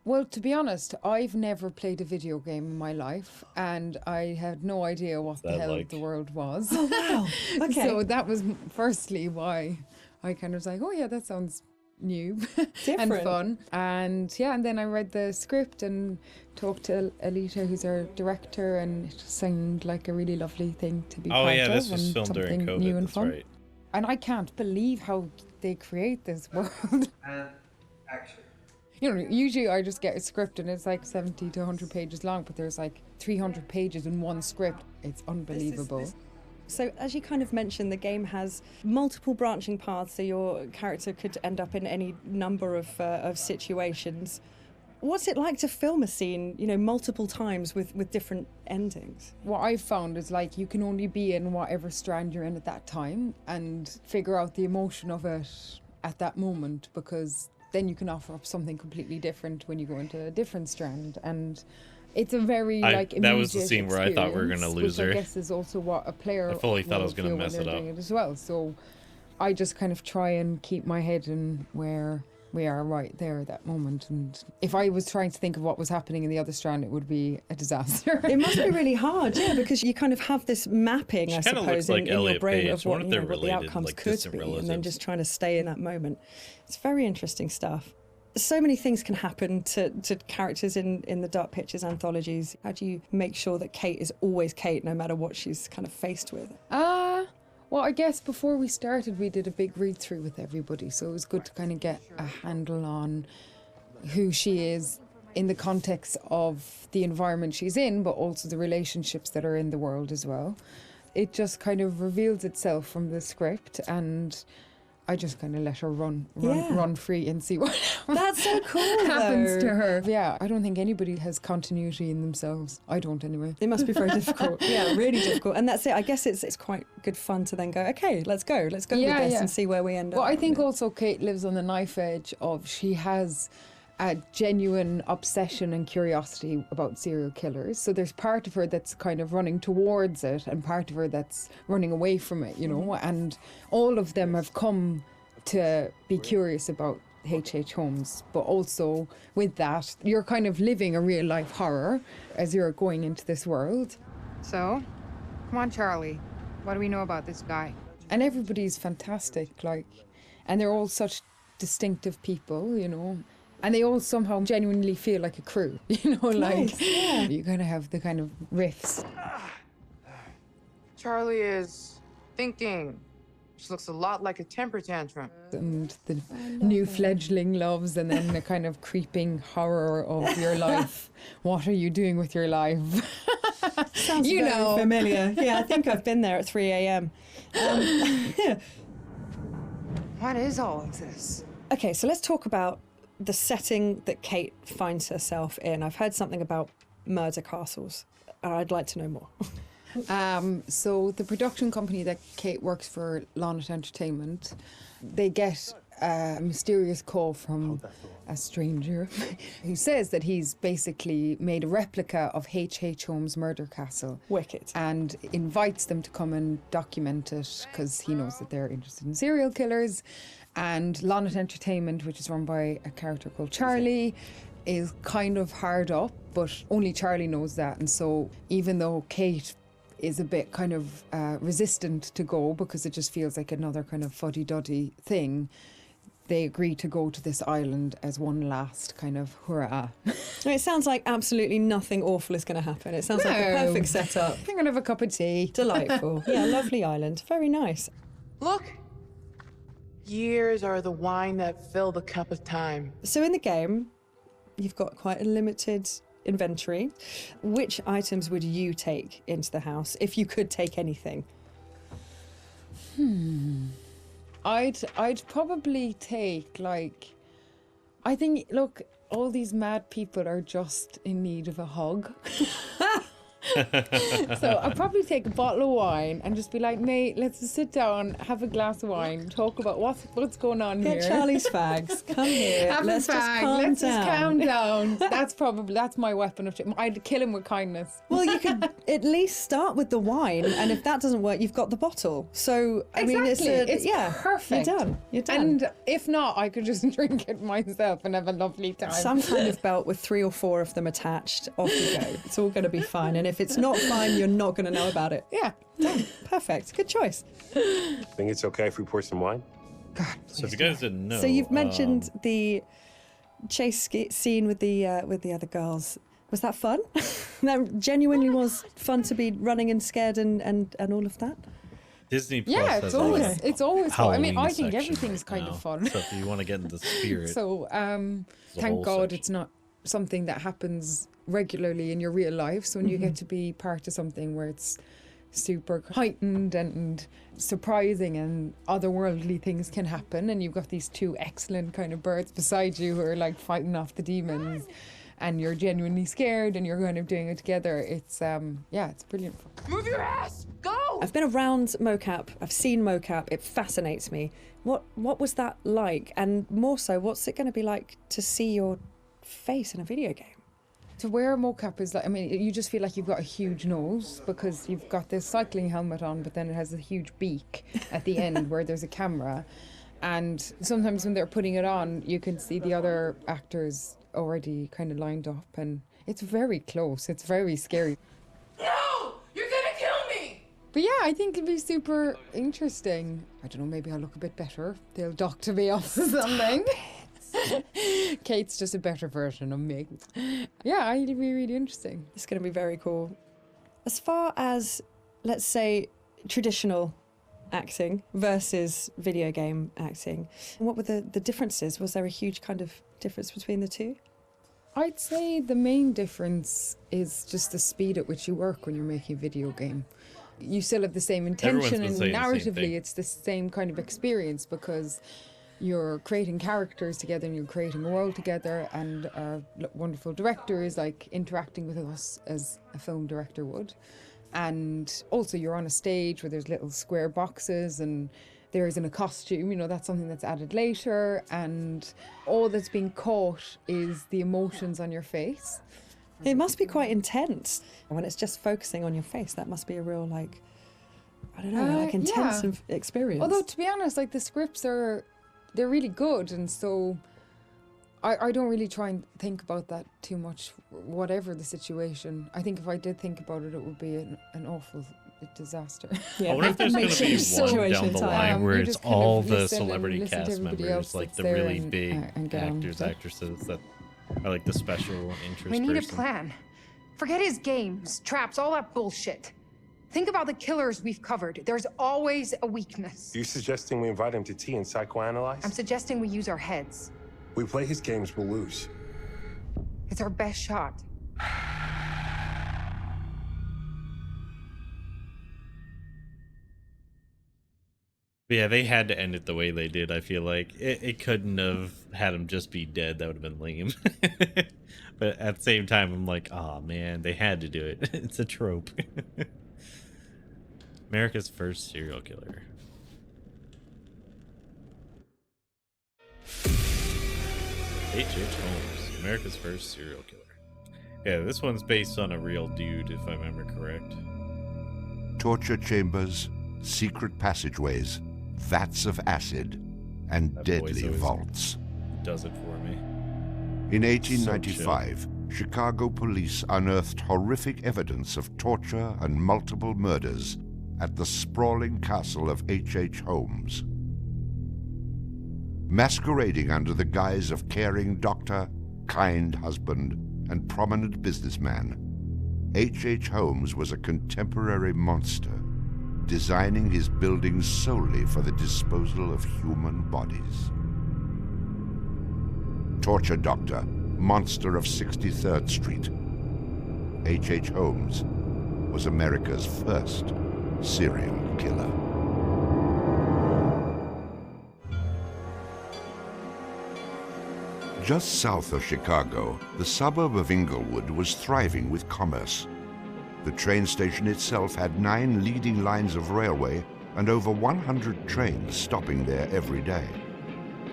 Well, to be honest, I've never played a video game in my life, and I had no idea what the hell the world was. Oh, wow. Okay. So that was firstly why I kind of was like, oh yeah, that sounds new and fun. And yeah, and then I read the script and talked to Alita, who's our director, and it seemed like a really lovely thing to be part of. Oh yeah, this was and filmed during something COVID, new and that's fun. right. And I can't believe how they create this world. And action. You know, usually I just get a script and it's like 70 to 100 pages long, but there's like 300 pages in one script. It's unbelievable. So as you kind of mentioned, the game has multiple branching paths, so your character could end up in any number of situations. What's it like to film a scene, you know, multiple times with different endings? What I've found is like you can only be in whatever strand you're in at that time and figure out the emotion of it at that moment, because then you can offer up something completely different when you go into a different strand. And it's a very immediate that was the scene where I thought we were going to lose which her. I guess is also what a player I fully thought I was going to mess it up as well. So I just kind of try and keep my head in where we are right there at that moment. And if I was trying to think of what was happening in the other strand, it would be a disaster. It must be really hard, yeah, because you kind of have this mapping, I suppose, in your brain Page. of what, What what the outcomes like could be, and then just trying to stay in that moment. It's very interesting stuff. So many things can happen to characters in the Dark Pictures anthologies. How do you make sure that Kate is always Kate, no matter what she's kind of faced with? Well, I guess before we started, we did a big read-through with everybody, so it was good to kind of get a handle on who she is in the context of the environment she's in, but also the relationships that are in the world as well. It just kind of reveals itself from the script, and I just kind of let her run free and see what That's so cool, happens though. to her. Yeah, I don't think anybody has continuity in themselves. I don't anyway. It must be very difficult. Yeah, really difficult. And that's it. I guess it's quite good fun to then go, okay, let's go with this and see where we end up. Well, I think also Kate lives on the knife edge of she has a genuine obsession and curiosity about serial killers. So there's part of her that's kind of running towards it and part of her that's running away from it, you know, and all of them have come to be curious about H.H. Holmes, but also with that, you're kind of living a real life horror as you're going into this world. So, come on, Charlie, what do we know about this guy? And everybody's fantastic, and they're all such distinctive people, you know. And they all somehow genuinely feel like a crew, you know, Nice, yeah. You're going to have the kind of riffs. Charlie is thinking. She looks a lot like a temper tantrum. And the new fledgling loves, and then the kind of creeping horror of your life. What are you doing with your life? Sounds very familiar. Yeah, I think I've been there at 3 a.m. What is all of this? Okay, so let's talk about the setting that Kate finds herself in. I've heard something about murder castles. I'd like to know more. So the production company that Kate works for, Lonnet Entertainment, they get a mysterious call from a stranger who says that he's basically made a replica of H.H. Holmes' murder castle. Wicked. And invites them to come and document it because he knows that they're interested in serial killers. And Lonnet Entertainment, which is run by a character called Charlie, is kind of hard up, but only Charlie knows that. And so even though Kate is a bit kind of resistant to go because it just feels like another kind of fuddy-duddy thing, they agree to go to this island as one last kind of hurrah. It sounds like absolutely nothing awful is going to happen. It sounds like a perfect setup. I'm going to have a cup of tea. Delightful. Yeah, lovely island. Very nice. Look! Years are the wine that fill the cup of time. So in the game, you've got quite a limited inventory. Which items would you take into the house if you could take anything? I'd probably take, I think, look, all these mad people are just in need of a hug. So I'd probably take a bottle of wine and just be like, mate, let's just sit down, have a glass of wine, talk about what's going on here. Get Charlie's fags. Come here. Let's just calm down. That's my weapon of choice. I'd kill him with kindness. Well, you could at least start with the wine, and if that doesn't work, you've got the bottle. So I mean, it's perfect. You're done. And if not, I could just drink it myself and have a lovely time. Some kind of belt with 3 or 4 of them attached. Off you go. It's all going to be fine. And if it's not fine, you're not going to know about it. Yeah. Done. Perfect. Good choice. Think it's okay if we pour some wine? God. So if you guys didn't know, So you've mentioned the chase scene with the other girls. Was that fun? That genuinely was fun to be running and scared and all of that? Disney Plus yeah, has it's always fun. I mean, I think Halloween everything's section kind right of fun. now. So if you want to get into the spirit. So thank God it's not something that happens regularly in your real life. So when you get to be part of something where it's super heightened and surprising and otherworldly things can happen, and you've got these 2 excellent kind of birds beside you who are like fighting off the demons, and you're genuinely scared and you're kind of doing it together, it's it's brilliant fun. Move your ass! Go! I've been around mocap. I've seen mocap. It fascinates me. What was that like? And more so, what's it going to be like to see your face in a video game? To wear a mocap is like, I mean, you just feel like you've got a huge nose because you've got this cycling helmet on, but then it has a huge beak at the end where there's a camera. And sometimes when they're putting it on, you can see the other actors already kind of lined up, and it's very close. It's very scary. No! You're gonna kill me! But yeah, I think it'll be super interesting. I don't know, maybe I'll look a bit better. They'll doctor me off or something. Kate's just a better version of me. Yeah, it'll be really interesting. It's going to be very cool. As far as, let's say, traditional acting versus video game acting, what were the differences? Was there a huge kind of difference between the two? I'd say the main difference is just the speed at which you work when you're making a video game. You still have the same intention, and narratively it's the same kind of experience, because you're creating characters together and you're creating a world together, and our wonderful director is like interacting with us as a film director would. And also you're on a stage where there's little square boxes, and there isn't a costume, you know, that's something that's added later, and all that's being caught is the emotions on your face. It must be quite intense when it's just focusing on your face. That must be a real, like, I don't know, like intensive experience. Although, to be honest, like, the scripts they're really good, and so I don't really try and think about that too much, whatever the situation. I think if I did think about it, it would be an awful disaster. Yeah, I wonder if there's going to be one down the line where it's all the celebrity cast members, like the really big actors, actresses that are like the special interest. We need a plan. Forget his games, traps, all that bullshit. Think about the killers we've covered. There's always a weakness. You suggesting we invite him to tea and psychoanalyze? I'm suggesting we use our heads. We play his games, we'll lose. It's our best shot. Yeah, they had to end it the way they did, I feel like. It couldn't have had him just be dead. That would have been lame. But at the same time, I'm like, oh man, they had to do it. It's a trope. America's first serial killer. H.H. Holmes, America's first serial killer. Yeah, this one's based on a real dude, if I remember correct. Torture chambers, secret passageways, vats of acid, and deadly vaults. Does it for me. In 1895, Chicago police unearthed horrific evidence of torture and multiple murders at the sprawling castle of H.H. Holmes. Masquerading under the guise of caring doctor, kind husband, and prominent businessman, H.H. Holmes was a contemporary monster, designing his buildings solely for the disposal of human bodies. Torture Doctor, Monster of 63rd Street. H.H. Holmes was America's first serial killer. Just south of Chicago, the suburb of Inglewood was thriving with commerce. The train station itself had 9 leading lines of railway and over 100 trains stopping there every day.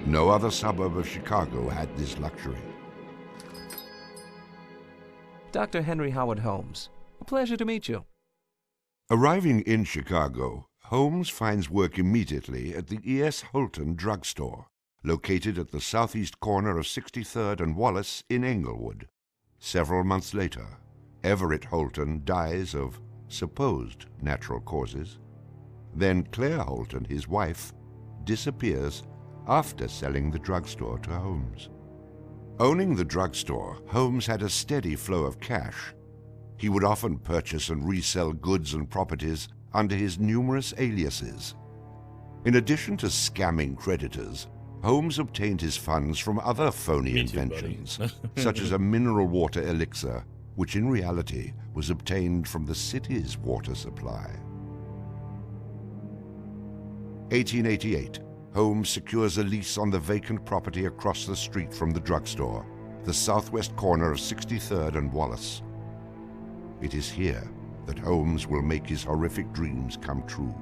No other suburb of Chicago had this luxury. Dr. Henry Howard Holmes. A pleasure to meet you. Arriving in Chicago, Holmes finds work immediately at the E.S. Holton drugstore, located at the southeast corner of 63rd and Wallace in Englewood. Several months later, Everett Holton dies of supposed natural causes. Then Claire Holton, his wife, disappears after selling the drugstore to Holmes. Owning the drugstore, Holmes had a steady flow of cash. He would often purchase and resell goods and properties under his numerous aliases. In addition to scamming creditors, Holmes obtained his funds from other phony inventions, such as a mineral water elixir, which in reality was obtained from the city's water supply. 1888, Holmes secures a lease on the vacant property across the street from the drugstore, the southwest corner of 63rd and Wallace. It is here that Holmes will make his horrific dreams come true.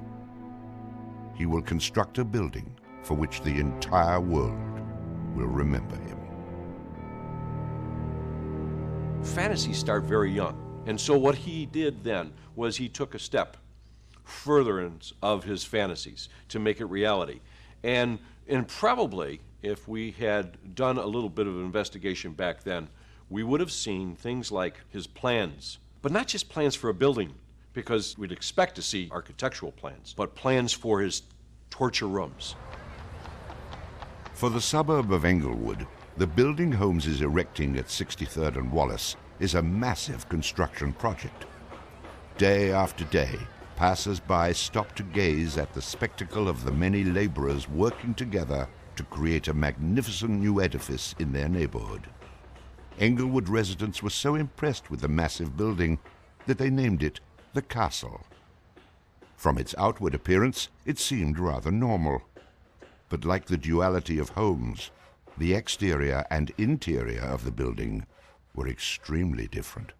He will construct a building for which the entire world will remember him. Fantasies start very young, and so what he did then was he took a step furtherance of his fantasies to make it reality. And probably, if we had done a little bit of investigation back then, we would have seen things like his plans. But not just plans for a building, because we'd expect to see architectural plans, but plans for his torture rooms. For the suburb of Englewood, the building Holmes is erecting at 63rd and Wallace is a massive construction project. Day after day, passers-by stop to gaze at the spectacle of the many laborers working together to create a magnificent new edifice in their neighborhood. Englewood residents were so impressed with the massive building that they named it the Castle. From its outward appearance, it seemed rather normal. But like the duality of Holmes, the exterior and interior of the building were extremely different.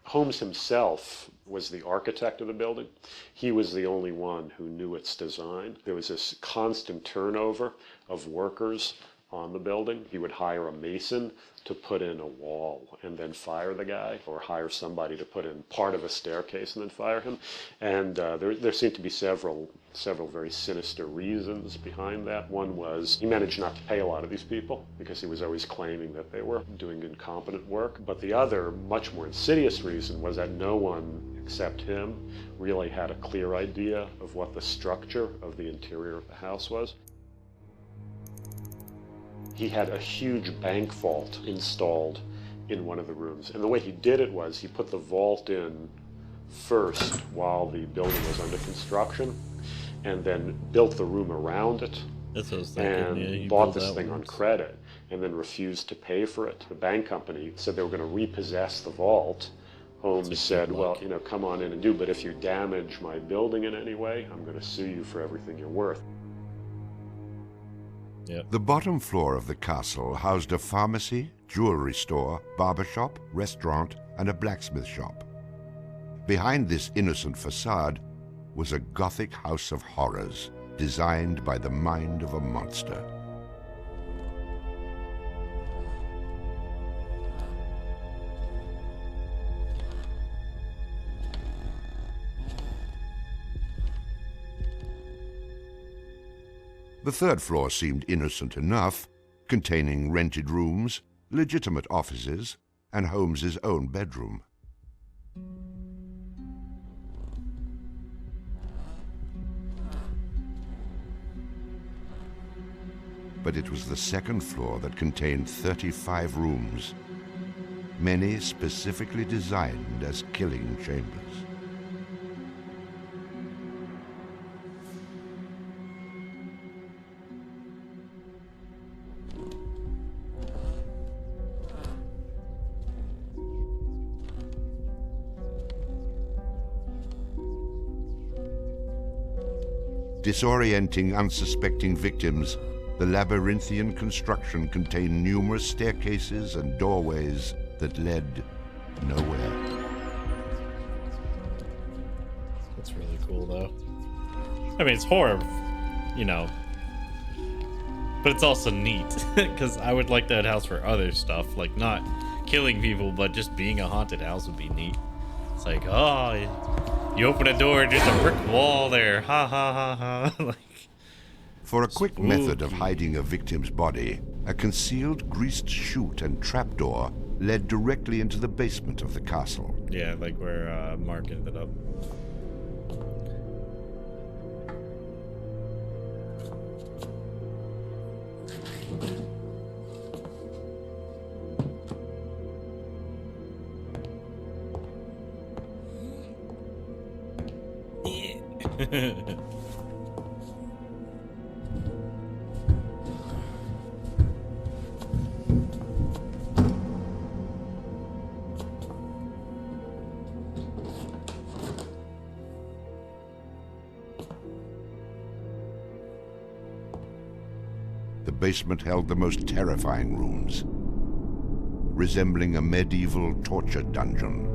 Holmes himself was the architect of the building. He was the only one who knew its design. There was this constant turnover of workers on the building. He would hire a mason to put in a wall and then fire the guy, or hire somebody to put in part of a staircase and then fire him. And there seemed to be several very sinister reasons behind that. One was he managed not to pay a lot of these people because he was always claiming that they were doing incompetent work. But the other, much more insidious reason was that no one except him really had a clear idea of what the structure of the interior of the house was. He had a huge bank vault installed in one of the rooms. And the way he did it was he put the vault in first while the building was under construction, and then built the room around it. That's what I was thinking. And bought this thing on credit, and then refused to pay for it. The bank company said they were going to repossess the vault. Holmes said, well, you know, come on in and do, but if you damage my building in any way, I'm going to sue you for everything you're worth. The bottom floor of the castle housed a pharmacy, jewelry store, barber shop, restaurant, and a blacksmith shop. Behind this innocent facade was a Gothic house of horrors designed by the mind of a monster. The third floor seemed innocent enough, containing rented rooms, legitimate offices, and Holmes's own bedroom. But it was the second floor that contained 35 rooms, many specifically designed as killing chambers. Disorienting unsuspecting victims, the labyrinthian construction contained numerous staircases and doorways that led nowhere. That's really cool, though. I mean, it's horror, you know, but it's also neat, because I would like that house for other stuff, like not killing people, but just being a haunted house would be neat. It's like, oh, you open a door, there's a brick wall there, ha ha ha ha. Like, for a quick method of hiding a victim's body, a concealed greased chute and trapdoor led directly into the basement of the castle. Yeah, like where Mark ended up. The basement held the most terrifying rooms, resembling a medieval torture dungeon.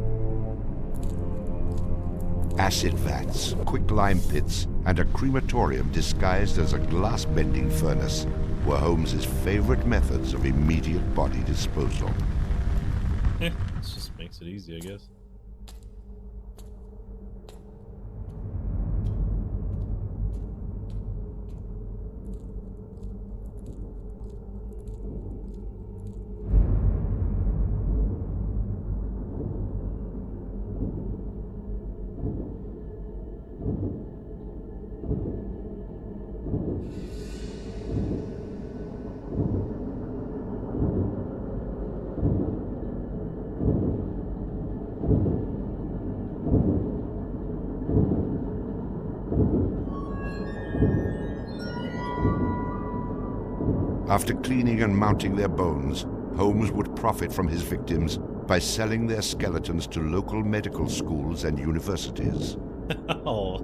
Acid vats, quicklime pits, and a crematorium disguised as a glass-bending furnace were Holmes's favorite methods of immediate body disposal. This just makes it easy, I guess. After cleaning and mounting their bones, Holmes would profit from his victims by selling their skeletons to local medical schools and universities. Oh,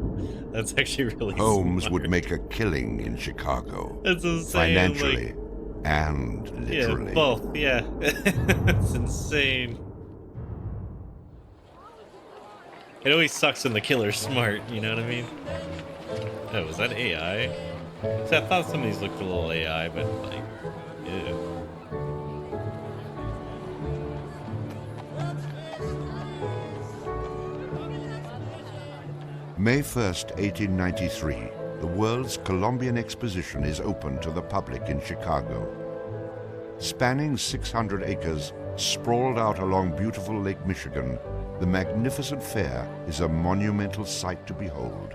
that's actually really Holmes smart. would make a killing in Chicago. That's insane. Financially and literally. Yeah, both, yeah. It's insane. It always sucks when the killer's smart, you know what I mean? Oh, was that AI? See, I thought some of these looked a little AI, but like, ew. May 1st, 1893, the world's Columbian Exposition is open to the public in Chicago. Spanning 600 acres, sprawled out along beautiful Lake Michigan, the magnificent fair is a monumental sight to behold.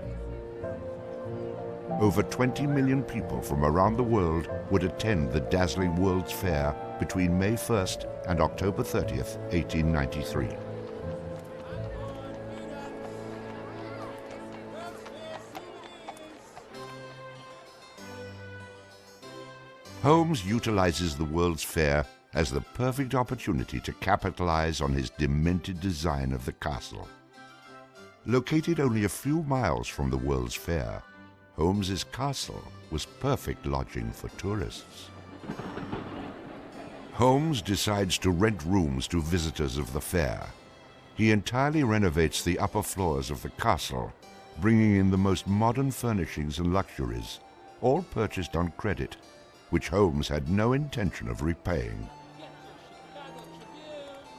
Over 20 million people from around the world would attend the dazzling World's Fair between May 1st and October 30th, 1893. Holmes utilizes the World's Fair as the perfect opportunity to capitalize on his demented design of the castle. Located only a few miles from the World's Fair, Holmes's castle was perfect lodging for tourists. Holmes decides to rent rooms to visitors of the fair. He entirely renovates the upper floors of the castle, bringing in the most modern furnishings and luxuries, all purchased on credit, which Holmes had no intention of repaying.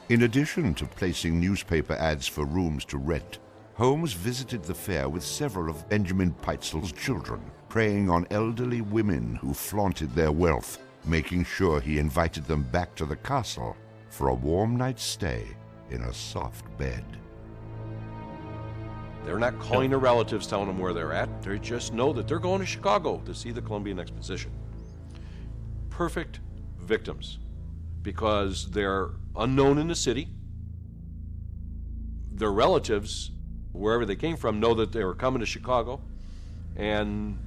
In addition to placing newspaper ads for rooms to rent, Holmes visited the fair with several of Benjamin Peitzel's children, preying on elderly women who flaunted their wealth, making sure he invited them back to the castle for a warm night's stay in a soft bed. They're not calling their relatives, telling them where they're at. They just know that they're going to Chicago to see the Columbian Exposition. Perfect victims, because they're unknown in the city. Their relatives, wherever they came from, know that they were coming to Chicago, and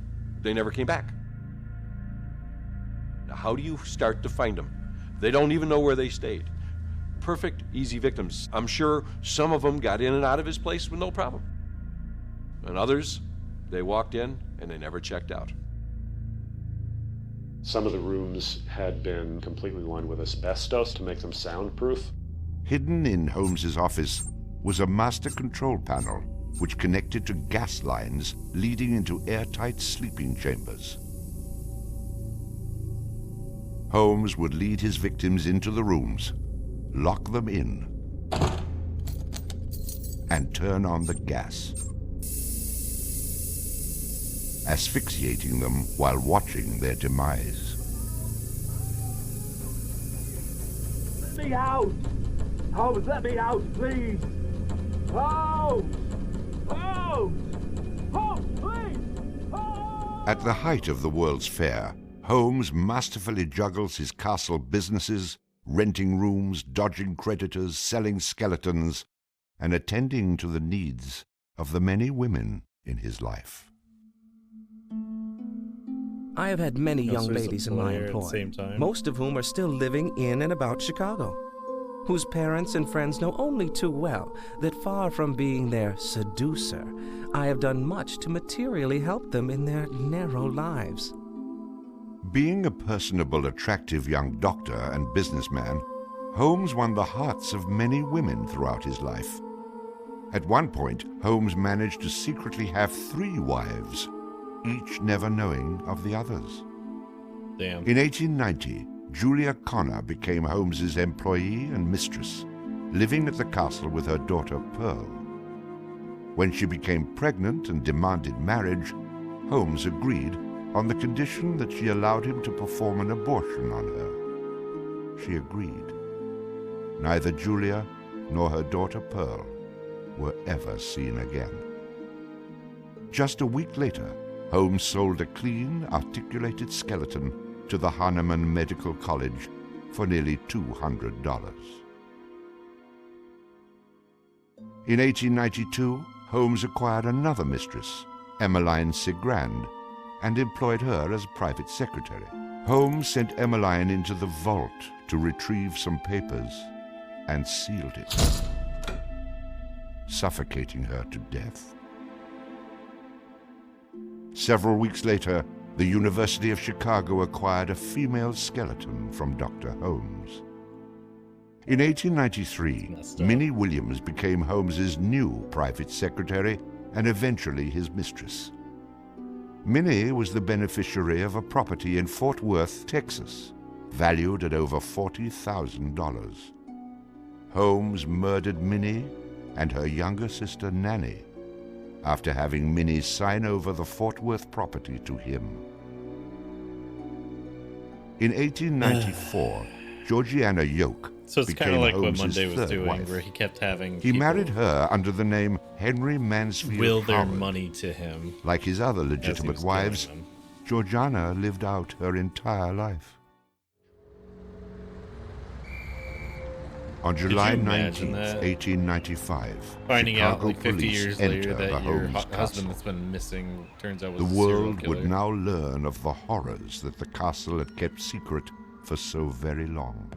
they never came back. Now, how do you start to find them? They don't even know where they stayed. Perfect, easy victims. I'm sure some of them got in and out of his place with no problem. And others, they walked in and they never checked out. Some of the rooms had been completely lined with asbestos to make them soundproof. Hidden in Holmes's office was a master control panel which connected to gas lines leading into airtight sleeping chambers. Holmes would lead his victims into the rooms, lock them in, and turn on the gas, asphyxiating them while watching their demise. Let me out! Holmes, let me out, please! Holmes! Holmes! Holmes, please! Holmes! At the height of the World's Fair, Holmes masterfully juggles his castle businesses, renting rooms, dodging creditors, selling skeletons, and attending to the needs of the many women in his life. I have had many young So he's a ladies in my player at the employ, same time. most of whom are still living in and about Chicago, whose parents and friends know only too well that far from being their seducer, I have done much to materially help them in their narrow lives. Being a personable, attractive young doctor and businessman, Holmes won the hearts of many women throughout his life. At one point, Holmes managed to secretly have 3 wives, each never knowing of the others. Damn. In 1890, Julia Connor became Holmes's employee and mistress, living at the castle with her daughter Pearl. When she became pregnant and demanded marriage, Holmes agreed on the condition that she allowed him to perform an abortion on her. She agreed. Neither Julia nor her daughter Pearl were ever seen again. Just a week later, Holmes sold a clean, articulated skeleton to the Hahnemann Medical College for nearly $200. In 1892, Holmes acquired another mistress, Emmeline Cigrand, and employed her as private secretary. Holmes sent Emmeline into the vault to retrieve some papers and sealed it, suffocating her to death. Several weeks later, the University of Chicago acquired a female skeleton from Dr. Holmes. In 1893, Minnie Williams became Holmes's new private secretary and eventually his mistress. Minnie was the beneficiary of a property in Fort Worth, Texas, valued at over $40,000. Holmes murdered Minnie and her younger sister Nanny after having Minnie sign over the Fort Worth property to him. In 1894, Georgiana Yoke So it's kind of like what Monday was doing, wife. where he kept having He married her under the name Henry Mansfield will their Howard. money to him. Like his other legitimate was wives, killing them. Georgiana lived out her entire life. On July you imagine 19th, that? 1895, Finding out Chicago like 50 police years enter later the that your Holmes husband castle. that's been missing turns out was The a serial world killer. would now learn of the horrors that the castle had kept secret for so very long.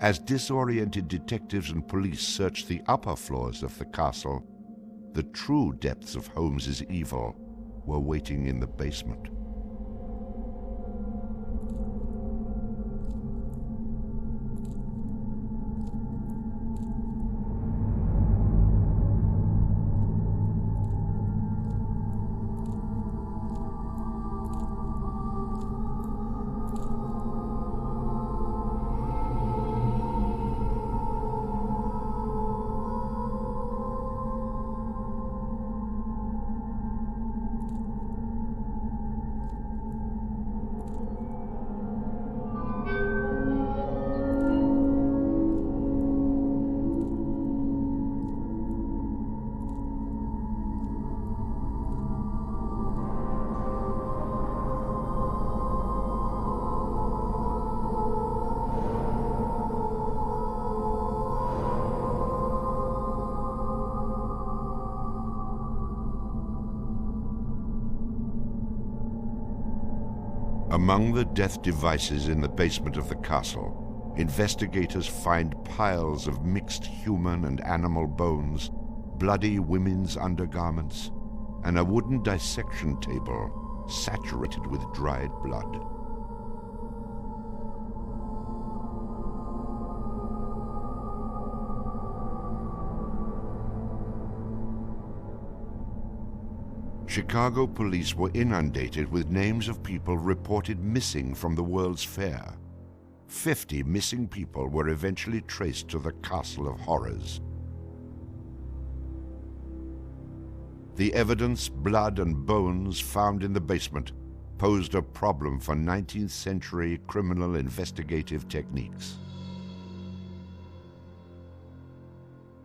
As disoriented detectives and police searched the upper floors of the castle, the true depths of Holmes's evil were waiting in the basement. Among the death devices in the basement of the castle, investigators find piles of mixed human and animal bones, bloody women's undergarments, and a wooden dissection table saturated with dried blood. Chicago police were inundated with names of people reported missing from the World's Fair. 50 missing people were eventually traced to the Castle of Horrors. The evidence, blood and bones found in the basement posed a problem for 19th century criminal investigative techniques.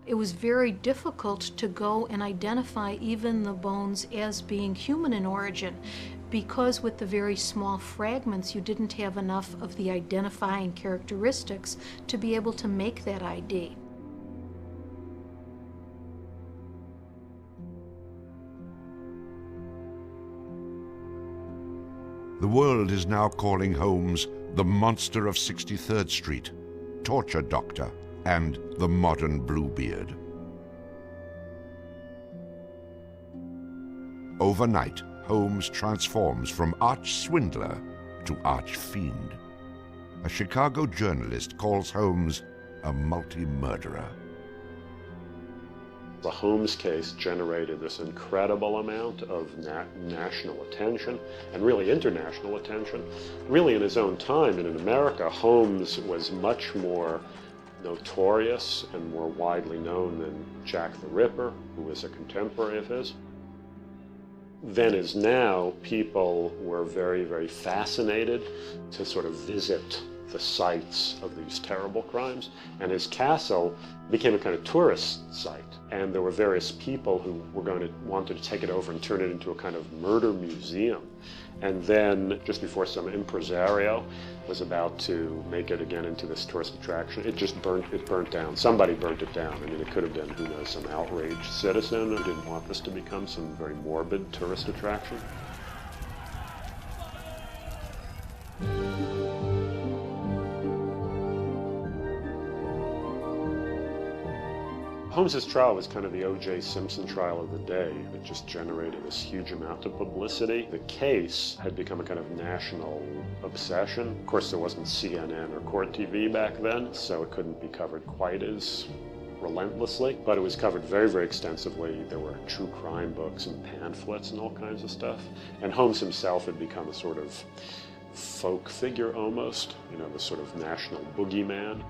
It was very difficult to go and identify even the bones as being human in origin, because with the very small fragments you didn't have enough of the identifying characteristics to be able to make that ID. The world is now calling Holmes the Monster of 63rd Street, Torture Doctor, and the Modern Bluebeard. Overnight, Holmes transforms from arch-swindler to arch-fiend. A Chicago journalist calls Holmes a multi-murderer. The Holmes case generated this incredible amount of national attention and really international attention. Really in his own time and in America, Holmes was much more notorious and more widely known than Jack the Ripper, who was a contemporary of his. Then as now, people were very, very fascinated to sort of visit the sites of these terrible crimes. And his castle became a kind of tourist site. And there were various people who wanted to take it over and turn it into a kind of murder museum. And then, just before some impresario was about to make it again into this tourist attraction, it burnt down. Somebody burnt it down. I mean, it could have been, who knows, some outraged citizen who didn't want this to become some very morbid tourist attraction. Holmes's trial was kind of the O.J. Simpson trial of the day. It just generated this huge amount of publicity. The case had become a kind of national obsession. Of course, there wasn't CNN or Court TV back then, so it couldn't be covered quite as relentlessly, but it was covered very, very extensively. There were true crime books and pamphlets and all kinds of stuff. And Holmes himself had become a sort of folk figure almost, you know, the sort of national boogeyman.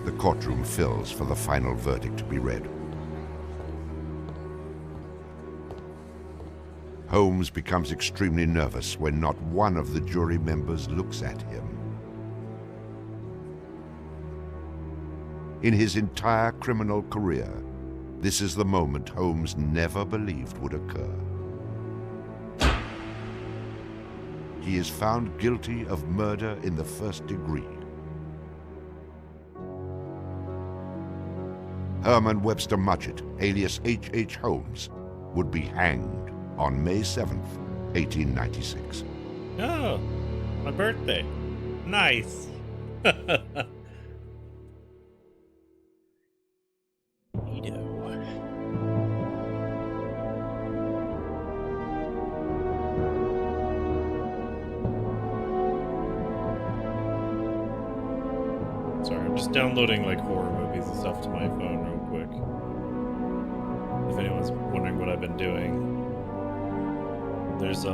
The courtroom fills for the final verdict to be read. Holmes becomes extremely nervous when not one of the jury members looks at him. In his entire criminal career, this is the moment Holmes never believed would occur. He is found guilty of murder in the first degree. Herman Webster Mudgett, alias H.H. Holmes, would be hanged on May 7th, 1896. Oh, my birthday. Nice. Sorry, I'm just downloading like horror movies and stuff to my phone real quick. If anyone's wondering what I've been doing. There's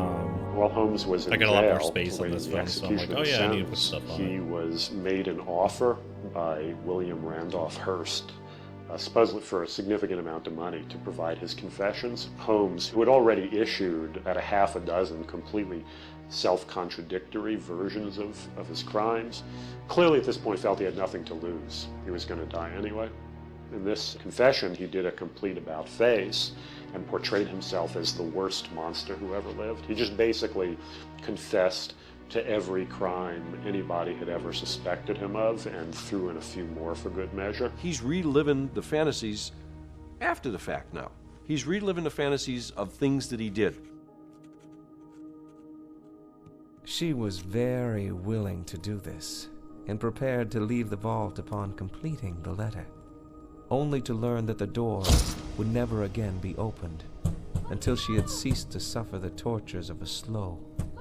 While Holmes was in I got a lot more jail, space on this awaiting the phone, so I'm like, execution oh of yeah, I need to put his stuff on sentence, he was made an offer by William Randolph Hearst, supposedly for a significant amount of money, to provide his confessions. Holmes, who had already issued about a half a dozen completely self-contradictory versions of his crimes, clearly at this point felt he had nothing to lose. He was going to die anyway. In this confession, he did a complete about-face and portrayed himself as the worst monster who ever lived. He just basically confessed to every crime anybody had ever suspected him of and threw in a few more for good measure. He's reliving the fantasies after the fact now. He's reliving the fantasies of things that he did. She was very willing to do this, and prepared to leave the vault upon completing the letter, only to learn that the door would never again be opened until she had ceased to suffer the tortures of a slow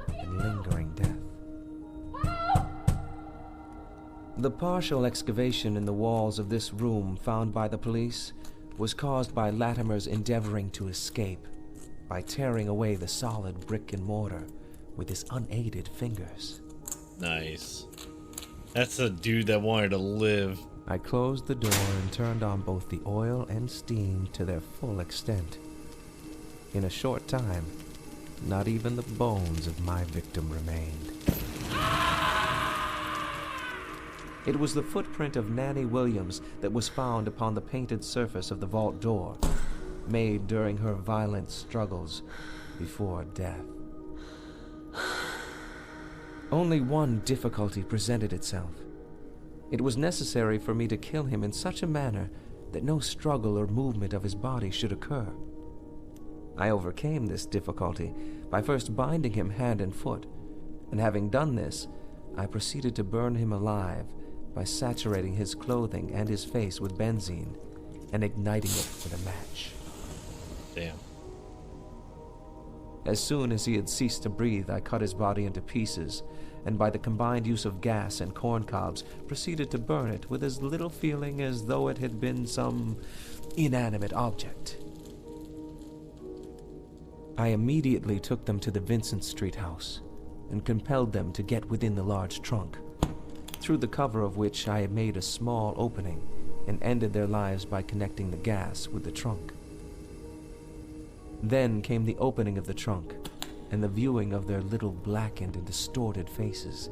and lingering death. The partial excavation in the walls of this room found by the police was caused by Latimer's endeavoring to escape by tearing away the solid brick and mortar with his unaided fingers. Nice. That's a dude that wanted to live. I closed the door and turned on both the oil and steam to their full extent. In a short time, not even the bones of my victim remained. It was the footprint of Nanny Williams that was found upon the painted surface of the vault door, made during her violent struggles before death. Only one difficulty presented itself. It was necessary for me to kill him in such a manner that no struggle or movement of his body should occur. I overcame this difficulty by first binding him hand and foot, and having done this, I proceeded to burn him alive by saturating his clothing and his face with benzene and igniting it with a match. Damn. As soon as he had ceased to breathe, I cut his body into pieces, and by the combined use of gas and corn cobs, proceeded to burn it with as little feeling as though it had been some inanimate object. I immediately took them to the Vincent Street house and compelled them to get within the large trunk, through the cover of which I had made a small opening and ended their lives by connecting the gas with the trunk. Then came the opening of the trunk and the viewing of their little blackened and distorted faces.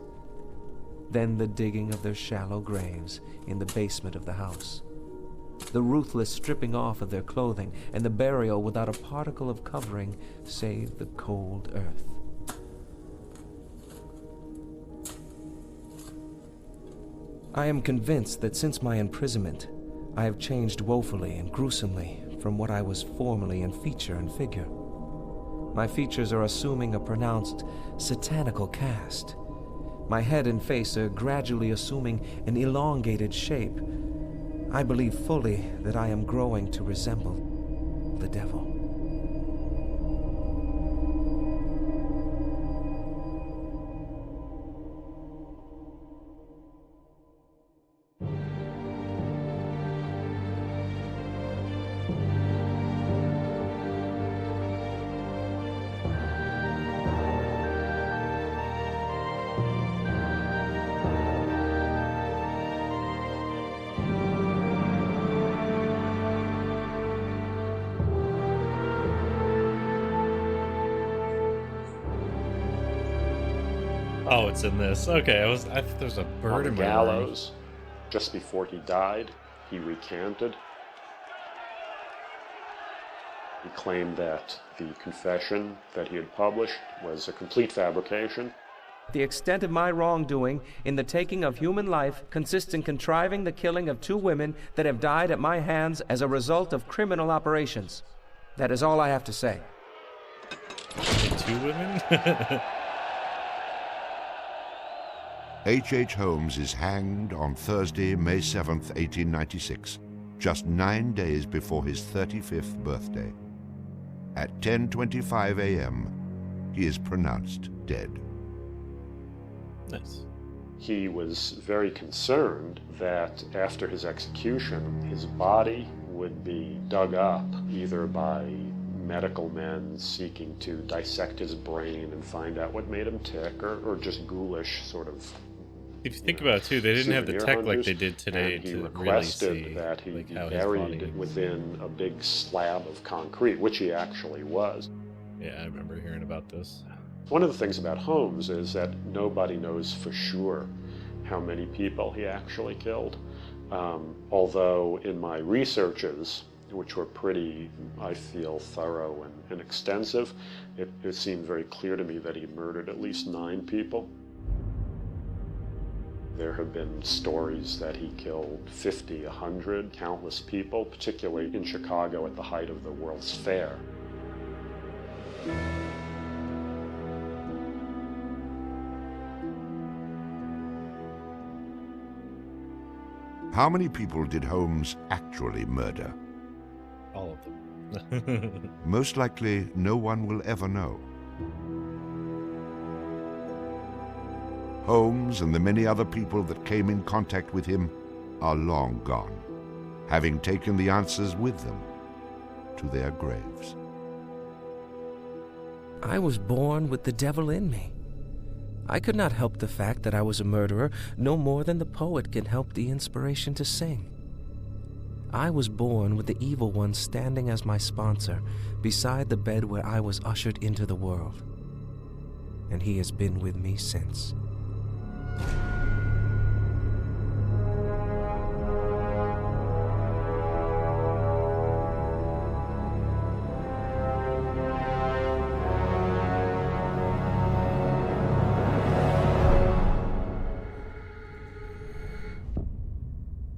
Then the digging of their shallow graves in the basement of the house. The ruthless stripping off of their clothing and the burial without a particle of covering save the cold earth. I am convinced that since my imprisonment, I have changed woefully and gruesomely from what I was formerly in feature and figure. My features are assuming a pronounced satanical cast. My head and face are gradually assuming an elongated shape. I believe fully that I am growing to resemble the devil. Oh, it's in this. Okay, I thought there was a bird On the in my gallows, just before he died, he recanted. He claimed that the confession that he had published was a complete fabrication. The extent of my wrongdoing in the taking of human life consists in contriving the killing of 2 women that have died at my hands as a result of criminal operations. That is all I have to say. 2 women? H.H. Holmes is hanged on Thursday, May 7th, 1896, just 9 days before his 35th birthday. At 10:25 a.m., he is pronounced dead. Nice. He was very concerned that after his execution, his body would be dug up either by medical men seeking to dissect his brain and find out what made him tick, or just ghoulish sort of. If you think about it too, they didn't have the tech like hunters, they did today and he to requested really see that he like, be how his body buried within a big slab of concrete, which he actually was. Yeah, I remember hearing about this. One of the things about Holmes is that nobody knows for sure how many people he actually killed. Although in my researches, which were pretty, I feel, thorough and extensive, it seemed very clear to me that he murdered at least 9 people. There have been stories that he killed 50, 100, countless people, particularly in Chicago at the height of the World's Fair. How many people did Holmes actually murder? All of them. Most likely, no one will ever know. Holmes and the many other people that came in contact with him are long gone, having taken the answers with them to their graves. I was born with the devil in me. I could not help the fact that I was a murderer no more than the poet can help the inspiration to sing. I was born with the evil one standing as my sponsor beside the bed where I was ushered into the world. And he has been with me since.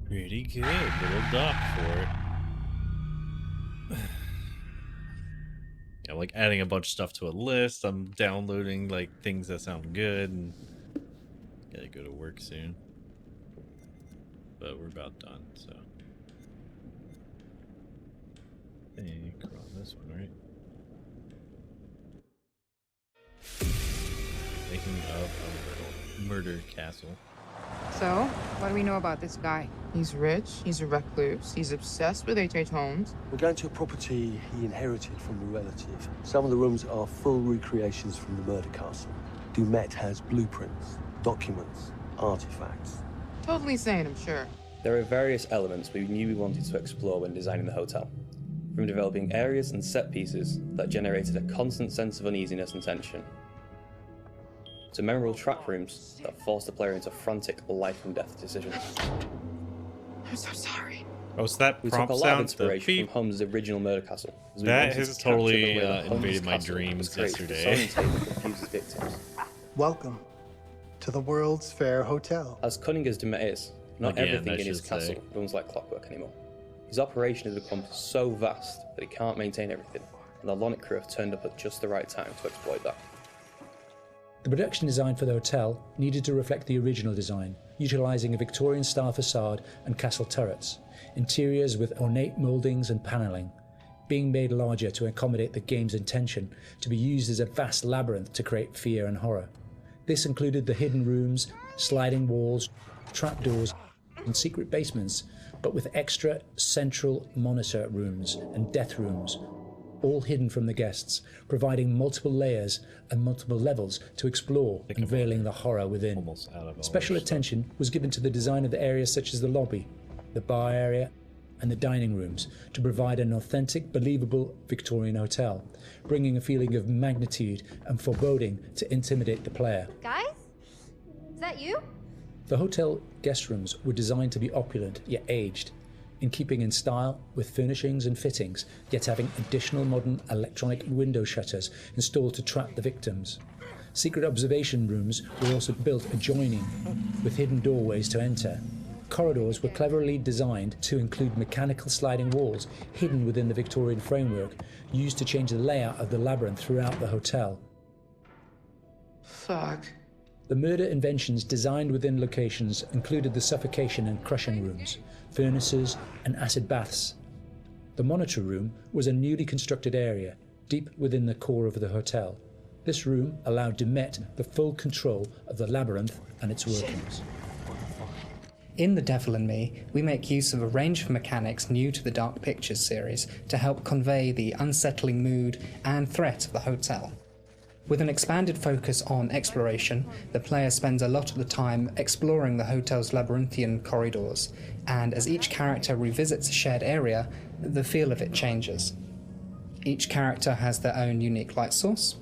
Pretty good. Little doc for it. Yeah, like adding a bunch of stuff to a list. I'm downloading like things that sound good and gotta go to work soon. But we're about done, so. I think we're on this one, right? Making of a murder castle. So, what do we know about this guy? He's rich, he's a recluse, he's obsessed with H.H. Holmes. We're going to a property he inherited from a relative. Some of the rooms are full recreations from the murder castle. Dumet has blueprints, documents, artifacts. Totally sane, I'm sure. There are various elements we knew we wanted to explore when designing the hotel. From developing areas and set pieces that generated a constant sense of uneasiness and tension, to memorable track rooms that forced the player into frantic life and death decisions. I'm so sorry. Oh, so that We took a prompt lot of sound, inspiration from Holmes' original murder castle. as we That wanted has to capture the totally way that Holmes' invaded my castle dreams was created yesterday. to solve and confuse his victims. Welcome to the World's Fair Hotel. As cunning as Dumet is, not Again, everything I in his should say. castle runs like clockwork anymore. His operation has become so vast that he can't maintain everything, and the Lonic crew have turned up at just the right time to exploit that. The production design for the hotel needed to reflect the original design, utilising a Victorian-style facade and castle turrets, interiors with ornate mouldings and panelling, being made larger to accommodate the game's intention to be used as a vast labyrinth to create fear and horror. This included the hidden rooms, sliding walls, trapdoors, and secret basements, but with extra central monitor rooms and death rooms, all hidden from the guests, providing multiple layers and multiple levels to explore, unveiling the horror within. Special attention was given to the design of the areas such as the lobby, the bar area, and the dining rooms to provide an authentic, believable Victorian hotel, bringing a feeling of magnitude and foreboding to intimidate the player. Guys? Is that you? The hotel guest rooms were designed to be opulent yet aged, in keeping in style with furnishings and fittings, yet having additional modern electronic window shutters installed to trap the victims. Secret observation rooms were also built adjoining, with hidden doorways to enter. Corridors were cleverly designed to include mechanical sliding walls hidden within the Victorian framework, used to change the layout of the labyrinth throughout the hotel. Fuck. The murder inventions designed within locations included the suffocation and crushing rooms, furnaces, and acid baths. The monitor room was a newly constructed area, deep within the core of the hotel. This room allowed Dumet the full control of the labyrinth and its workings. In The Devil and Me, we make use of a range of mechanics new to the Dark Pictures series to help convey the unsettling mood and threat of the hotel. With an expanded focus on exploration, the player spends a lot of the time exploring the hotel's labyrinthian corridors, and as each character revisits a shared area, the feel of it changes. Each character has their own unique light source.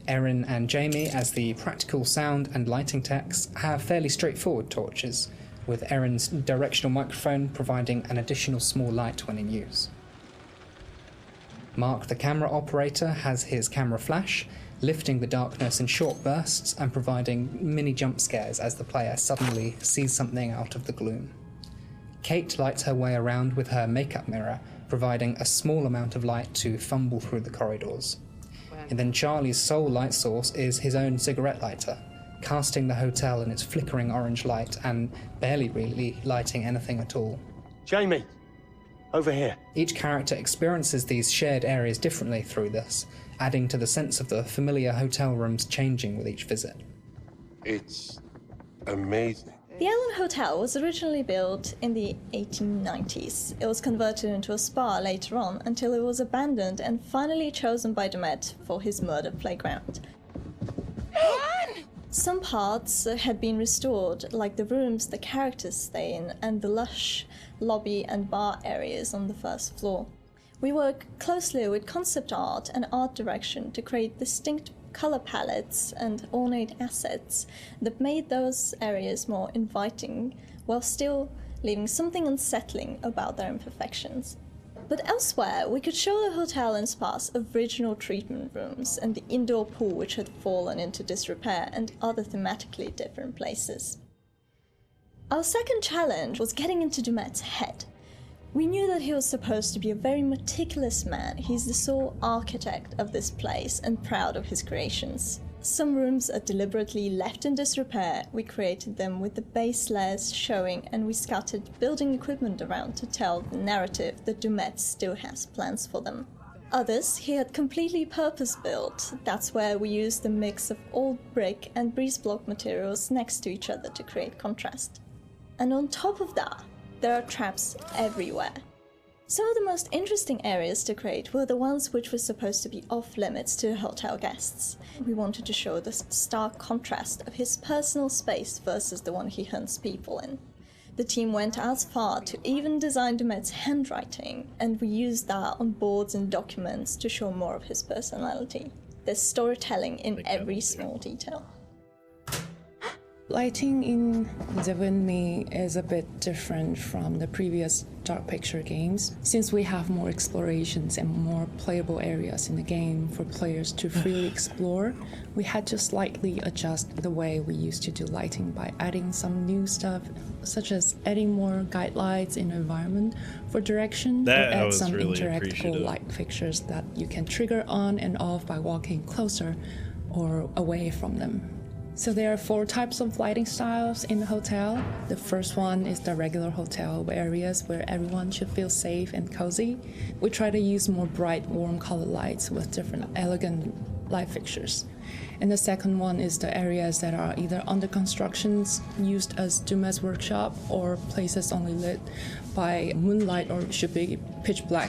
Erin and Jamie, as the practical sound and lighting techs, have fairly straightforward torches, with Erin's directional microphone providing an additional small light when in use. Mark, the camera operator, has his camera flash, lifting the darkness in short bursts and providing mini jump scares as the player suddenly sees something out of the gloom. Kate lights her way around with her makeup mirror, providing a small amount of light to fumble through the corridors. And then Charlie's sole light source is his own cigarette lighter, casting the hotel in its flickering orange light and barely really lighting anything at all. Jamie, over here. Each character experiences these shared areas differently through this, adding to the sense of the familiar hotel rooms changing with each visit. It's amazing. The Allen Hotel was originally built in the 1890s. It was converted into a spa later on until it was abandoned and finally chosen by Dumet for his murder playground. Some parts had been restored, like the rooms the characters stay in and the lush lobby and bar areas on the first floor. We work closely with concept art and art direction to create distinct color palettes and ornate assets that made those areas more inviting while still leaving something unsettling about their imperfections. But elsewhere, we could show the hotel and spa's original treatment rooms and the indoor pool which had fallen into disrepair and other thematically different places. Our second challenge was getting into Dumet's head. We knew that he was supposed to be a very meticulous man. He's the sole architect of this place and proud of his creations. Some rooms are deliberately left in disrepair. We created them with the base layers showing, and we scattered building equipment around to tell the narrative that Dumet still has plans for them. Others he had completely purpose-built. That's where we used a mix of old brick and breeze block materials next to each other to create contrast. And on top of that, there are traps everywhere. Some of the most interesting areas to create were the ones which were supposed to be off-limits to hotel guests. We wanted to show the stark contrast of his personal space versus the one he hunts people in. The team went as far to even design Dumet's handwriting, and we used that on boards and documents to show more of his personality. There's storytelling in every small detail. Lighting in Devon Me is a bit different from the previous Dark Picture games, since we have more explorations and more playable areas in the game for players to freely explore. We had to slightly adjust the way we used to do lighting by adding some new stuff, such as adding more guide lights in the environment for direction, or add some interactable light fixtures that you can trigger on and off by walking closer or away from them. So there are 4 types of lighting styles in the hotel. The first one is the regular hotel areas where everyone should feel safe and cozy. We try to use more bright, warm color lights with different elegant light fixtures. And the second one is the areas that are either under constructions, used as Dumet's workshop, or places only lit by moonlight or should be pitch black.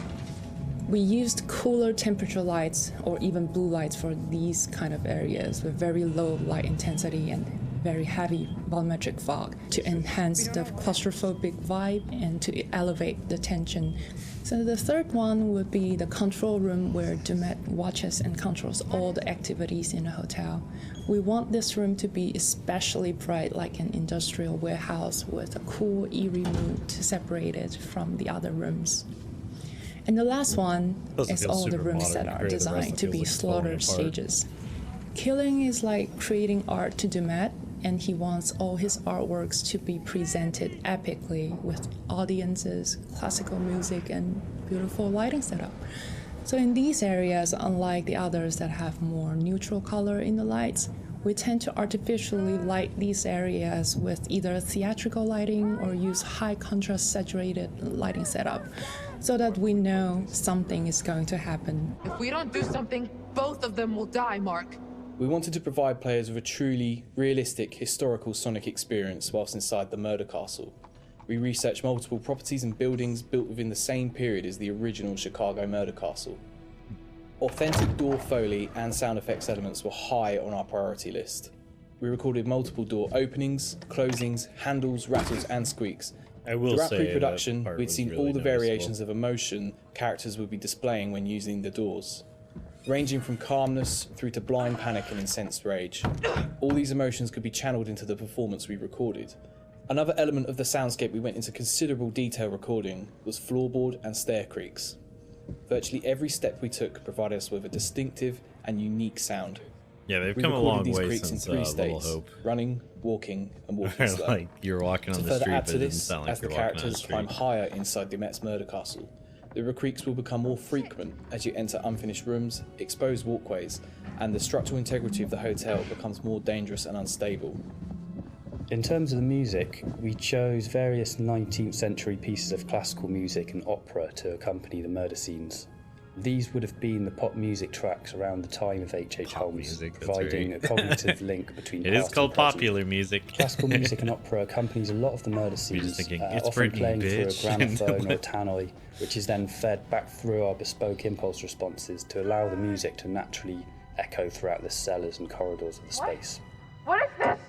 We used cooler temperature lights or even blue lights for these kind of areas with very low light intensity and very heavy volumetric fog to enhance the claustrophobic vibe and to elevate the tension. So the third one would be the control room where Dumet watches and controls all the activities in the hotel. We want this room to be especially bright, like an industrial warehouse with a cool, eerie mood to separate it from the other rooms. And the last one is all the rooms that are designed to be slaughter stages. Killing is like creating art to Dumet, and he wants all his artworks to be presented epically with audiences, classical music, and beautiful lighting setup. So in these areas, unlike the others that have more neutral color in the lights, we tend to artificially light these areas with either theatrical lighting or use high contrast saturated lighting setup, so that we know something is going to happen. If we don't do something, both of them will die, Mark. We wanted to provide players with a truly realistic historical Sonic experience whilst inside the murder castle. We researched multiple properties and buildings built within the same period as the original Chicago murder castle. Authentic door foley and sound effects elements were high on our priority list. We recorded multiple door openings, closings, handles, rattles and squeaks. Throughout pre-production, we'd seen all the variations of emotion characters would be displaying when using the doors, ranging from calmness through to blind panic and incensed rage. All these emotions could be channeled into the performance we recorded. Another element of the soundscape we went into considerable detail recording was floorboard and stair creaks. Virtually every step we took provided us with a distinctive and unique sound. Yeah, they've come a long way since in 3 Little states: Hope. running, walking, and walking slow. Like you're walking on the street, but it doesn't sound like as the you're walking on the characters street. climb higher inside Dumet's murder castle, the creaks will become more frequent as you enter unfinished rooms, exposed walkways, and the structural integrity of the hotel becomes more dangerous and unstable. In terms of the music, we chose various 19th century pieces of classical music and opera to accompany the murder scenes. These would have been the pop music tracks around the time of H.H. Holmes, providing a cognitive link between It is called popular music. Classical music and opera accompanies a lot of the murder scenes, often playing through a gramophone or a tannoy, which is then fed back through our bespoke impulse responses to allow the music to naturally echo throughout the cellars and corridors of the space. What is this?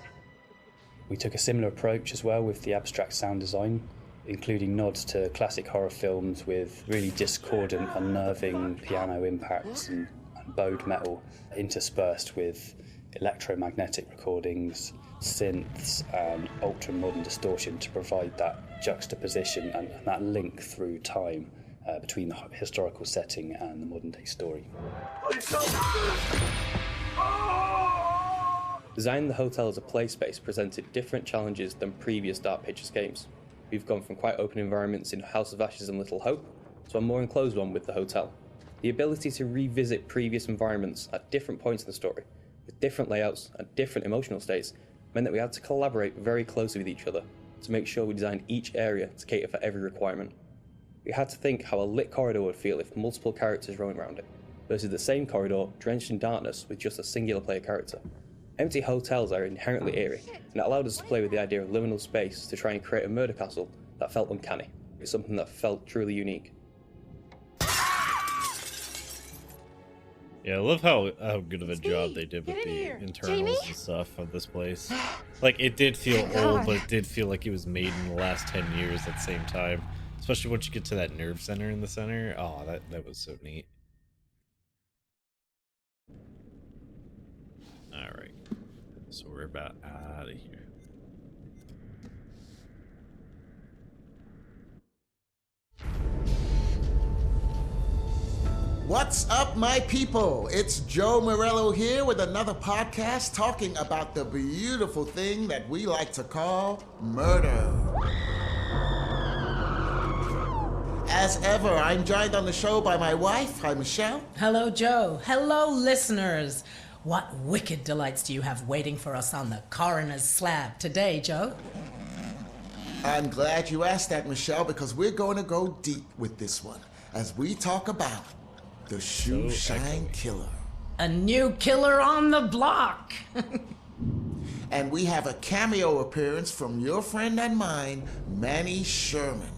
We took a similar approach as well with the abstract sound design, including nods to classic horror films with really discordant, unnerving piano impacts and bowed metal interspersed with electromagnetic recordings, synths and ultra-modern distortion to provide that juxtaposition and that link through time between the historical setting and the modern-day story. Designing the hotel as a play space presented different challenges than previous Dark Pictures games. We've gone from quite open environments in House of Ashes and Little Hope to a more enclosed one with the hotel. The ability to revisit previous environments at different points in the story, with different layouts and different emotional states, meant that we had to collaborate very closely with each other to make sure we designed each area to cater for every requirement. We had to think how a lit corridor would feel if multiple characters roaming around it, versus the same corridor drenched in darkness with just a singular player character. Empty hotels are inherently eerie, and it allowed us to play with the idea of liminal space to try and create a murder castle that felt uncanny. It's something that felt truly unique. Yeah, I love how good of a job they did with the internals and stuff of this place. Like, it did feel old, but it did feel like it was made in the last 10 years at the same time. Especially once you get to that nerve center in the center. Oh, that was so neat. Alright. So we're about out of here. What's up, my people? It's Joe Morello here with another podcast talking about the beautiful thing that we like to call murder. As ever, I'm joined on the show by my wife. Hi, Michelle. Hello, Joe. Hello, listeners. What wicked delights do you have waiting for us on the coroner's slab today, Joe? I'm glad you asked that, Michelle, because we're going to go deep with this one as we talk about the Shoe Shine Killer. A new killer on the block. And we have a cameo appearance from your friend and mine, Manny Sherman,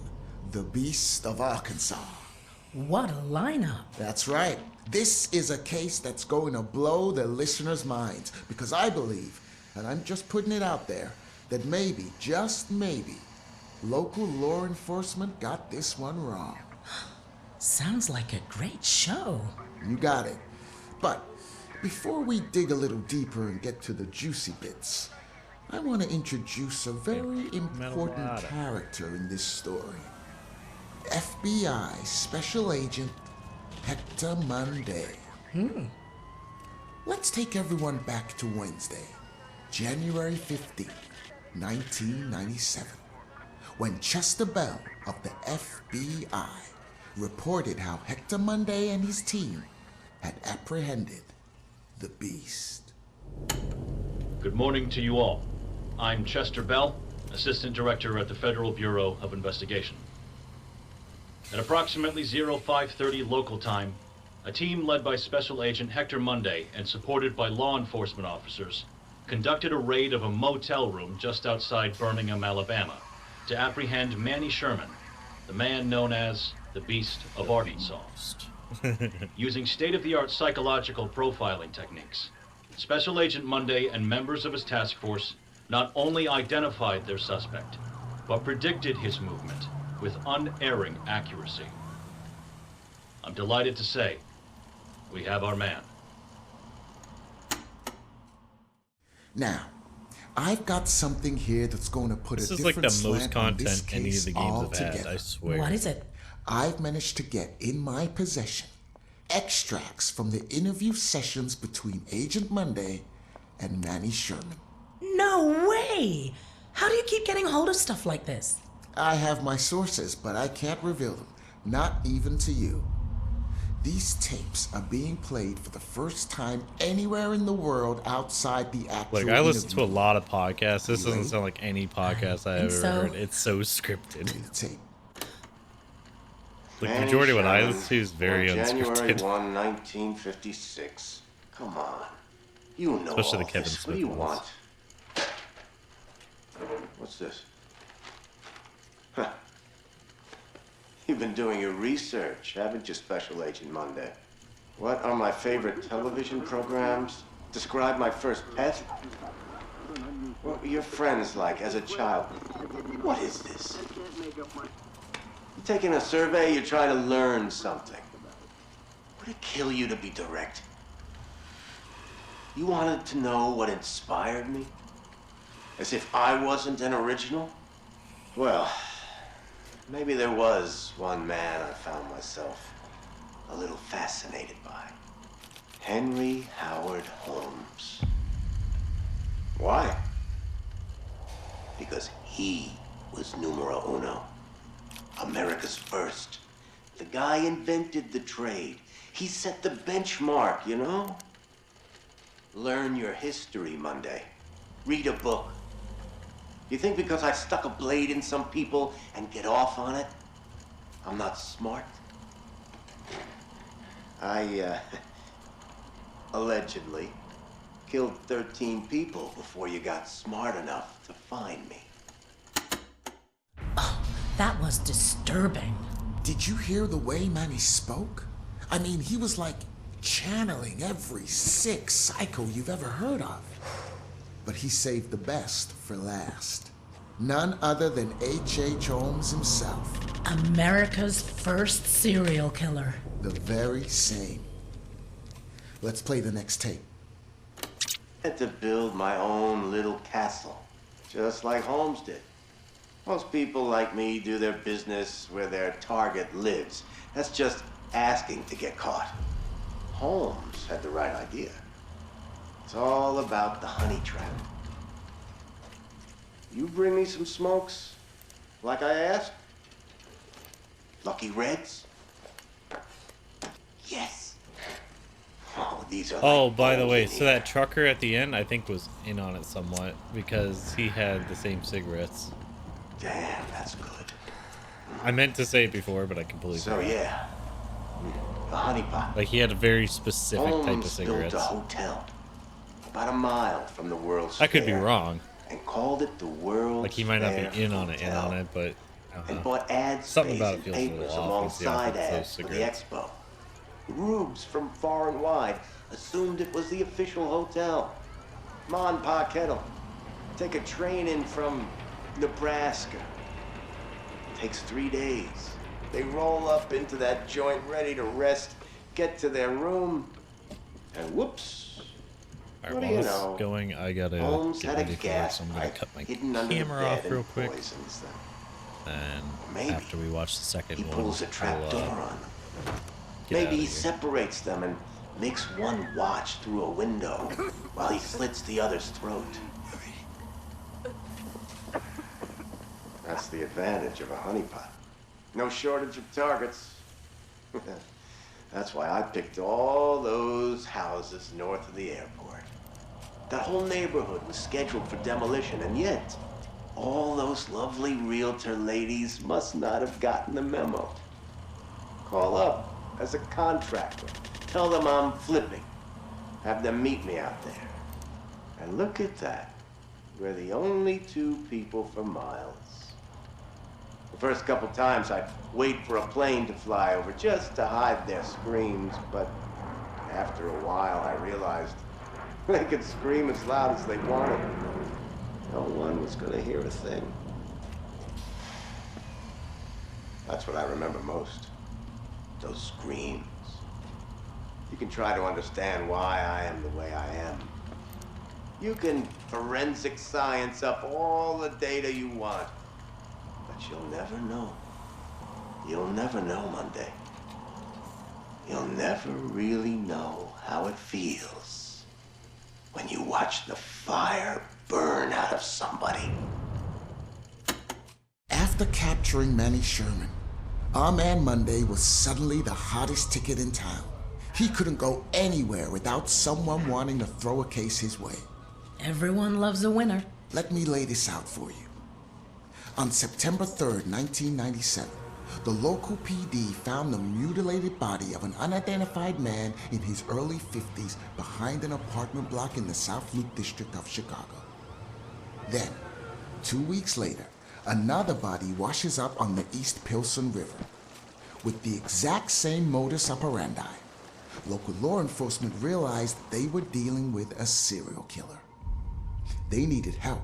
the Beast of Arkansas. What a lineup. That's right. This is a case that's going to blow the listeners' minds because I believe, and I'm just putting it out there, that maybe, just maybe, local law enforcement got this one wrong. Sounds like a great show. You got it. But before we dig a little deeper and get to the juicy bits, I want to introduce a very important character in this story. FBI Special Agent Hector Monday. Let's take everyone back to Wednesday, January 15th, 1997, when Chester Bell of the FBI reported how Hector Monday and his team had apprehended the Beast. Good morning to you all. I'm Chester Bell, Assistant Director at the Federal Bureau of Investigation. At approximately 0530 local time, a team led by Special Agent Hector Monday and supported by law enforcement officers conducted a raid of a motel room just outside Birmingham, Alabama, to apprehend Manny Sherman, the man known as the Beast of Arkansas. Using state-of-the-art psychological profiling techniques, Special Agent Monday and members of his task force not only identified their suspect, but predicted his movement with unerring accuracy. I'm delighted to say, we have our man. Now, I've got something here that's going to put This a is like different the most slant on this content any of case the games have altogether. had, I swear. What is it? I've managed to get in my possession extracts from the interview sessions between Agent Monday and Manny Sherman. No way! How do you keep getting hold of stuff like this? I have my sources, but I can't reveal them, not even to you. These tapes are being played for the first time anywhere in the world outside the actual Like, I listen to a interview. lot of podcasts. This doesn't sound like any podcast I've ever heard. It's so scripted. Like, the majority of what I listen to is very January unscripted. 1, 1956. Come on. You know Especially all the Kevin this. Smith What do you ones. want? What's this? Huh. You've been doing your research, haven't you, Special Agent Monday? What are my favorite television programs? Describe my first pet? What were your friends like as a child? What is this? You taking a survey, you try to learn something. Would it kill you to be direct? You wanted to know what inspired me? As if I wasn't an original? Well, maybe there was one man I found myself a little fascinated by. Henry Howard Holmes. Why? Because he was numero uno. America's first. The guy invented the trade. He set the benchmark, you know? Learn your history, Monday. Read a book. You think because I stuck a blade in some people and get off on it, I'm not smart? I, allegedly killed 13 people before you got smart enough to find me. That was disturbing. Did you hear the way Manny spoke? I mean, he was like channeling every sick psycho you've ever heard of. But he saved the best for last. None other than H.H. Holmes himself. America's first serial killer. The very same. Let's play the next tape. I had to build my own little castle, just like Holmes did. Most people like me do their business where their target lives. That's just asking to get caught. Holmes had the right idea. It's all about the honey trap. You bring me some smokes, like I asked? Lucky Reds? Yes. Oh, these are Oh, by the way, so that trucker at the end, I think, was in on it somewhat because he had the same cigarettes. Damn, that's good. I meant to say it before, but I completely So forgot. yeah, the honeypot. Like, he had a very specific type of Holmes cigarettes. built a hotel about a mile from the World's I could be Fair wrong. and called it the World's Like, he might not Fair be in on Hotel. it, but And bought ad something space about it and feels a papers little off. It's the alongside outfit of those ads for the cigarettes. expo. Rubes from far and wide assumed it was the official hotel. Mon Pa Kettle. Take a train in from Nebraska. Takes 3 days. They roll up into that joint ready to rest, get to their room, and whoops. Alright, What do while you this is know? going, I gotta Holmes get had a ready for this. gas I'm gonna pipe cut my hidden under the camera bed off real and quick. poisons them. And Maybe after we watch the second He one, pulls a trap we'll, door on them. get Maybe outta he here. separates them and makes one watch through a window while he slits the other's throat. That's the advantage of a honeypot. No shortage of targets. That's why I picked all those houses north of the airport. That whole neighborhood was scheduled for demolition, and yet all those lovely realtor ladies must not have gotten the memo. Call up as a contractor. Tell them I'm flipping. Have them meet me out there. And look at that. We're the only two people for miles. The first couple times I'd wait for a plane to fly over just to hide their screams, but after a while I realized they could scream as loud as they wanted. No one was gonna hear a thing. That's what I remember most. Those screams. You can try to understand why I am the way I am. You can forensic science up all the data you want. But you'll never know. You'll never know, Monday. You'll never really know how it feels when you watch the fire burn out of somebody. After capturing Manny Sherman, our man Monday was suddenly the hottest ticket in town. He couldn't go anywhere without someone wanting to throw a case his way. Everyone loves a winner. Let me lay this out for you. On September 3rd, 1997, the local PD found the mutilated body of an unidentified man in his early 50s behind an apartment block in the South Loop district of Chicago. Then, 2 weeks later, another body washes up on the East Pilsen River. With the exact same modus operandi, local law enforcement realized they were dealing with a serial killer. They needed help.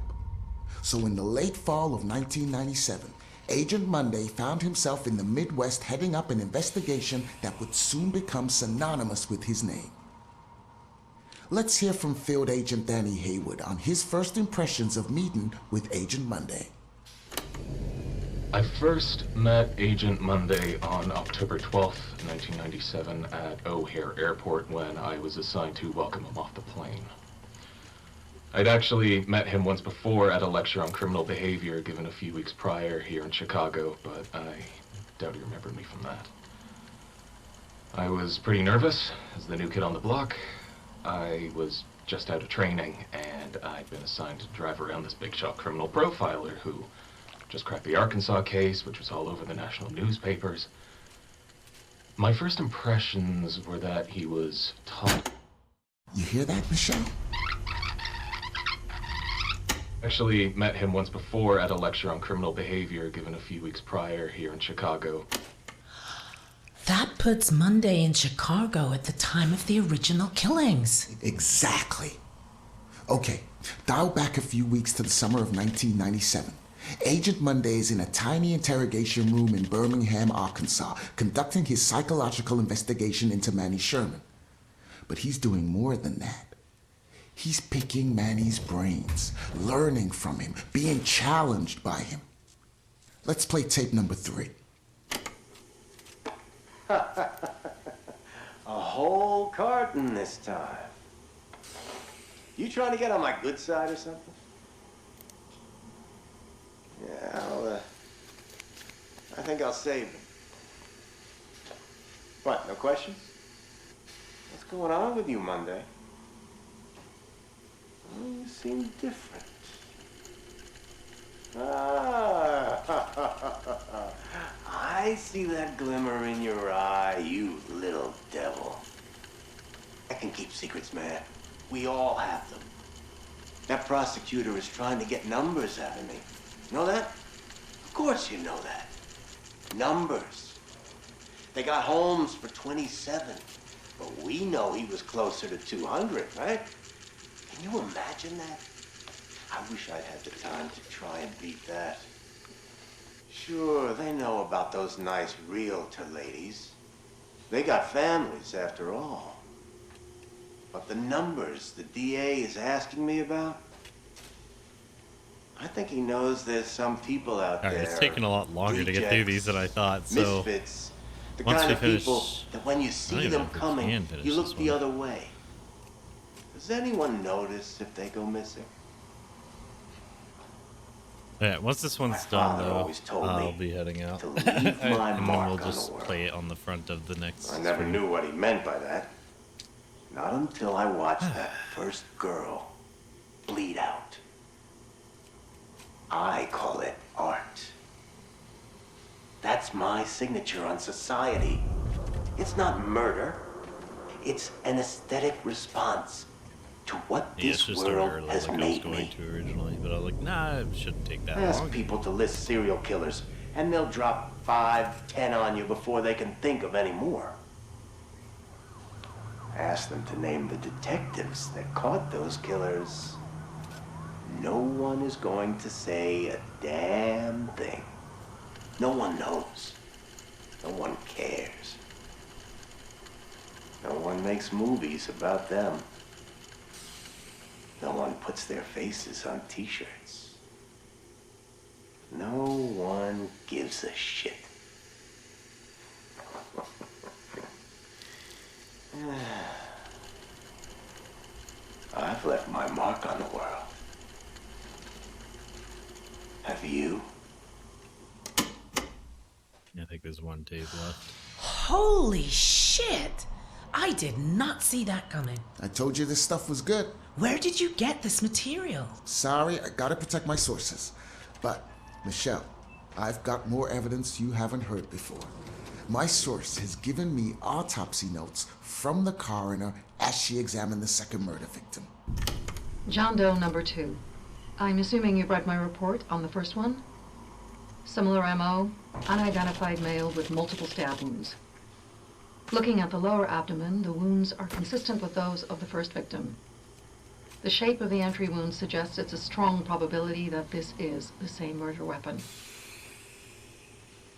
So in the late fall of 1997, Agent Monday found himself in the Midwest heading up an investigation that would soon become synonymous with his name. Let's hear from Field Agent Danny Haywood on his first impressions of meeting with Agent Monday. I first met Agent Monday on October 12th, 1997 at O'Hare Airport when I was assigned to welcome him off the plane. I'd actually met him once before at a lecture on criminal behavior given a few weeks prior here in Chicago, but I doubt he remembered me from that. I was pretty nervous as the new kid on the block. I was just out of training, and I'd been assigned to drive around this big shot criminal profiler who just cracked the Arkansas case, which was all over the national newspapers. My first impressions were that he was tough. You hear that, Michelle? Actually met him once before at a lecture on criminal behavior given a few weeks prior here in Chicago. That puts Monday in Chicago at the time of the original killings. Exactly. Okay, dial back a few weeks to the summer of 1997. Agent Monday is in a tiny interrogation room in Birmingham, Arkansas, conducting his psychological investigation into Manny Sherman. But he's doing more than that. He's picking Manny's brains, learning from him, being challenged by him. Let's play tape number 3. A whole carton this time. You trying to get on my good side or something? Yeah, I think I'll save them. What, no questions? What's going on with you, Monday? Oh, you seem different. I see that glimmer in your eye, you little devil. I can keep secrets, man. We all have them. That prosecutor is trying to get numbers out of me. Know that? Of course you know that. Numbers. They got Holmes for 27, but we know he was closer to 200, right? Can you imagine that? I wish I'd had the time to try and beat that. Sure, they know about those nice realtor ladies. They got families, after all. But the numbers the DA is asking me about, I think he knows there's some people out there. It's taking a lot longer to get through these than I thought, so misfits, the once kind we of finish, people that when you see them coming, you look the other way. Does anyone notice if they go missing? Yeah, once this one's done, though, I'll be heading out. And then we'll just play it on the front of the next I never screen. knew what he meant by that. Not until I watched that first girl bleed out. I call it art. That's my signature on society. It's not murder. It's an aesthetic response to what this world has made me. Originally, but I was like, nah, it shouldn't take that Ask long. people to list serial killers, and they'll drop 5, 10 on you before they can think of any more. Ask them to name the detectives that caught those killers. No one is going to say a damn thing. No one knows. No one cares. No one makes movies about them. No one puts their faces on t-shirts. No one gives a shit. I've left my mark on the world. Have you? I think there's one tape left. Holy shit! I did not see that coming. I told you this stuff was good. Where did you get this material? Sorry, I gotta protect my sources. But, Michelle, I've got more evidence you haven't heard before. My source has given me autopsy notes from the coroner as she examined the second murder victim. John Doe number 2. I'm assuming you've read my report on the first one? Similar MO, unidentified male with multiple stab wounds. Looking at the lower abdomen, the wounds are consistent with those of the first victim. The shape of the entry wound suggests it's a strong probability that this is the same murder weapon.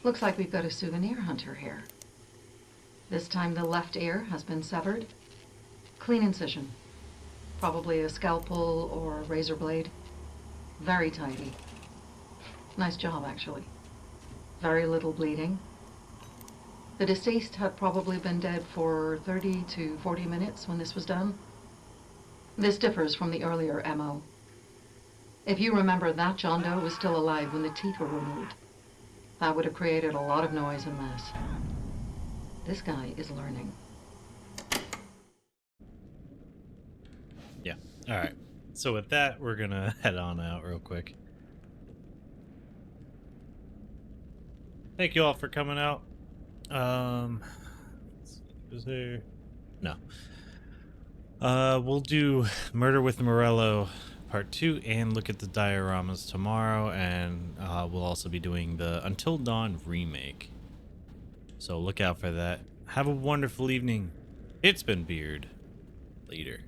Looks like we've got a souvenir hunter here. This time the left ear has been severed. Clean incision. Probably a scalpel or a razor blade. Very tidy. Nice job, actually. Very little bleeding. The deceased had probably been dead for 30 to 40 minutes when this was done. This differs from the earlier MO. If you remember, that John Doe was still alive when the teeth were removed. That would have created a lot of noise and mess. This guy is learning. Yeah. All right. So with that, we're gonna head on out real quick. Thank you all for coming out. Is there? No. We'll do Murder with Morello part 2 and look at the dioramas tomorrow, and we'll also be doing the Until Dawn remake. So look out for that. Have a wonderful evening. It's been Beard. Later.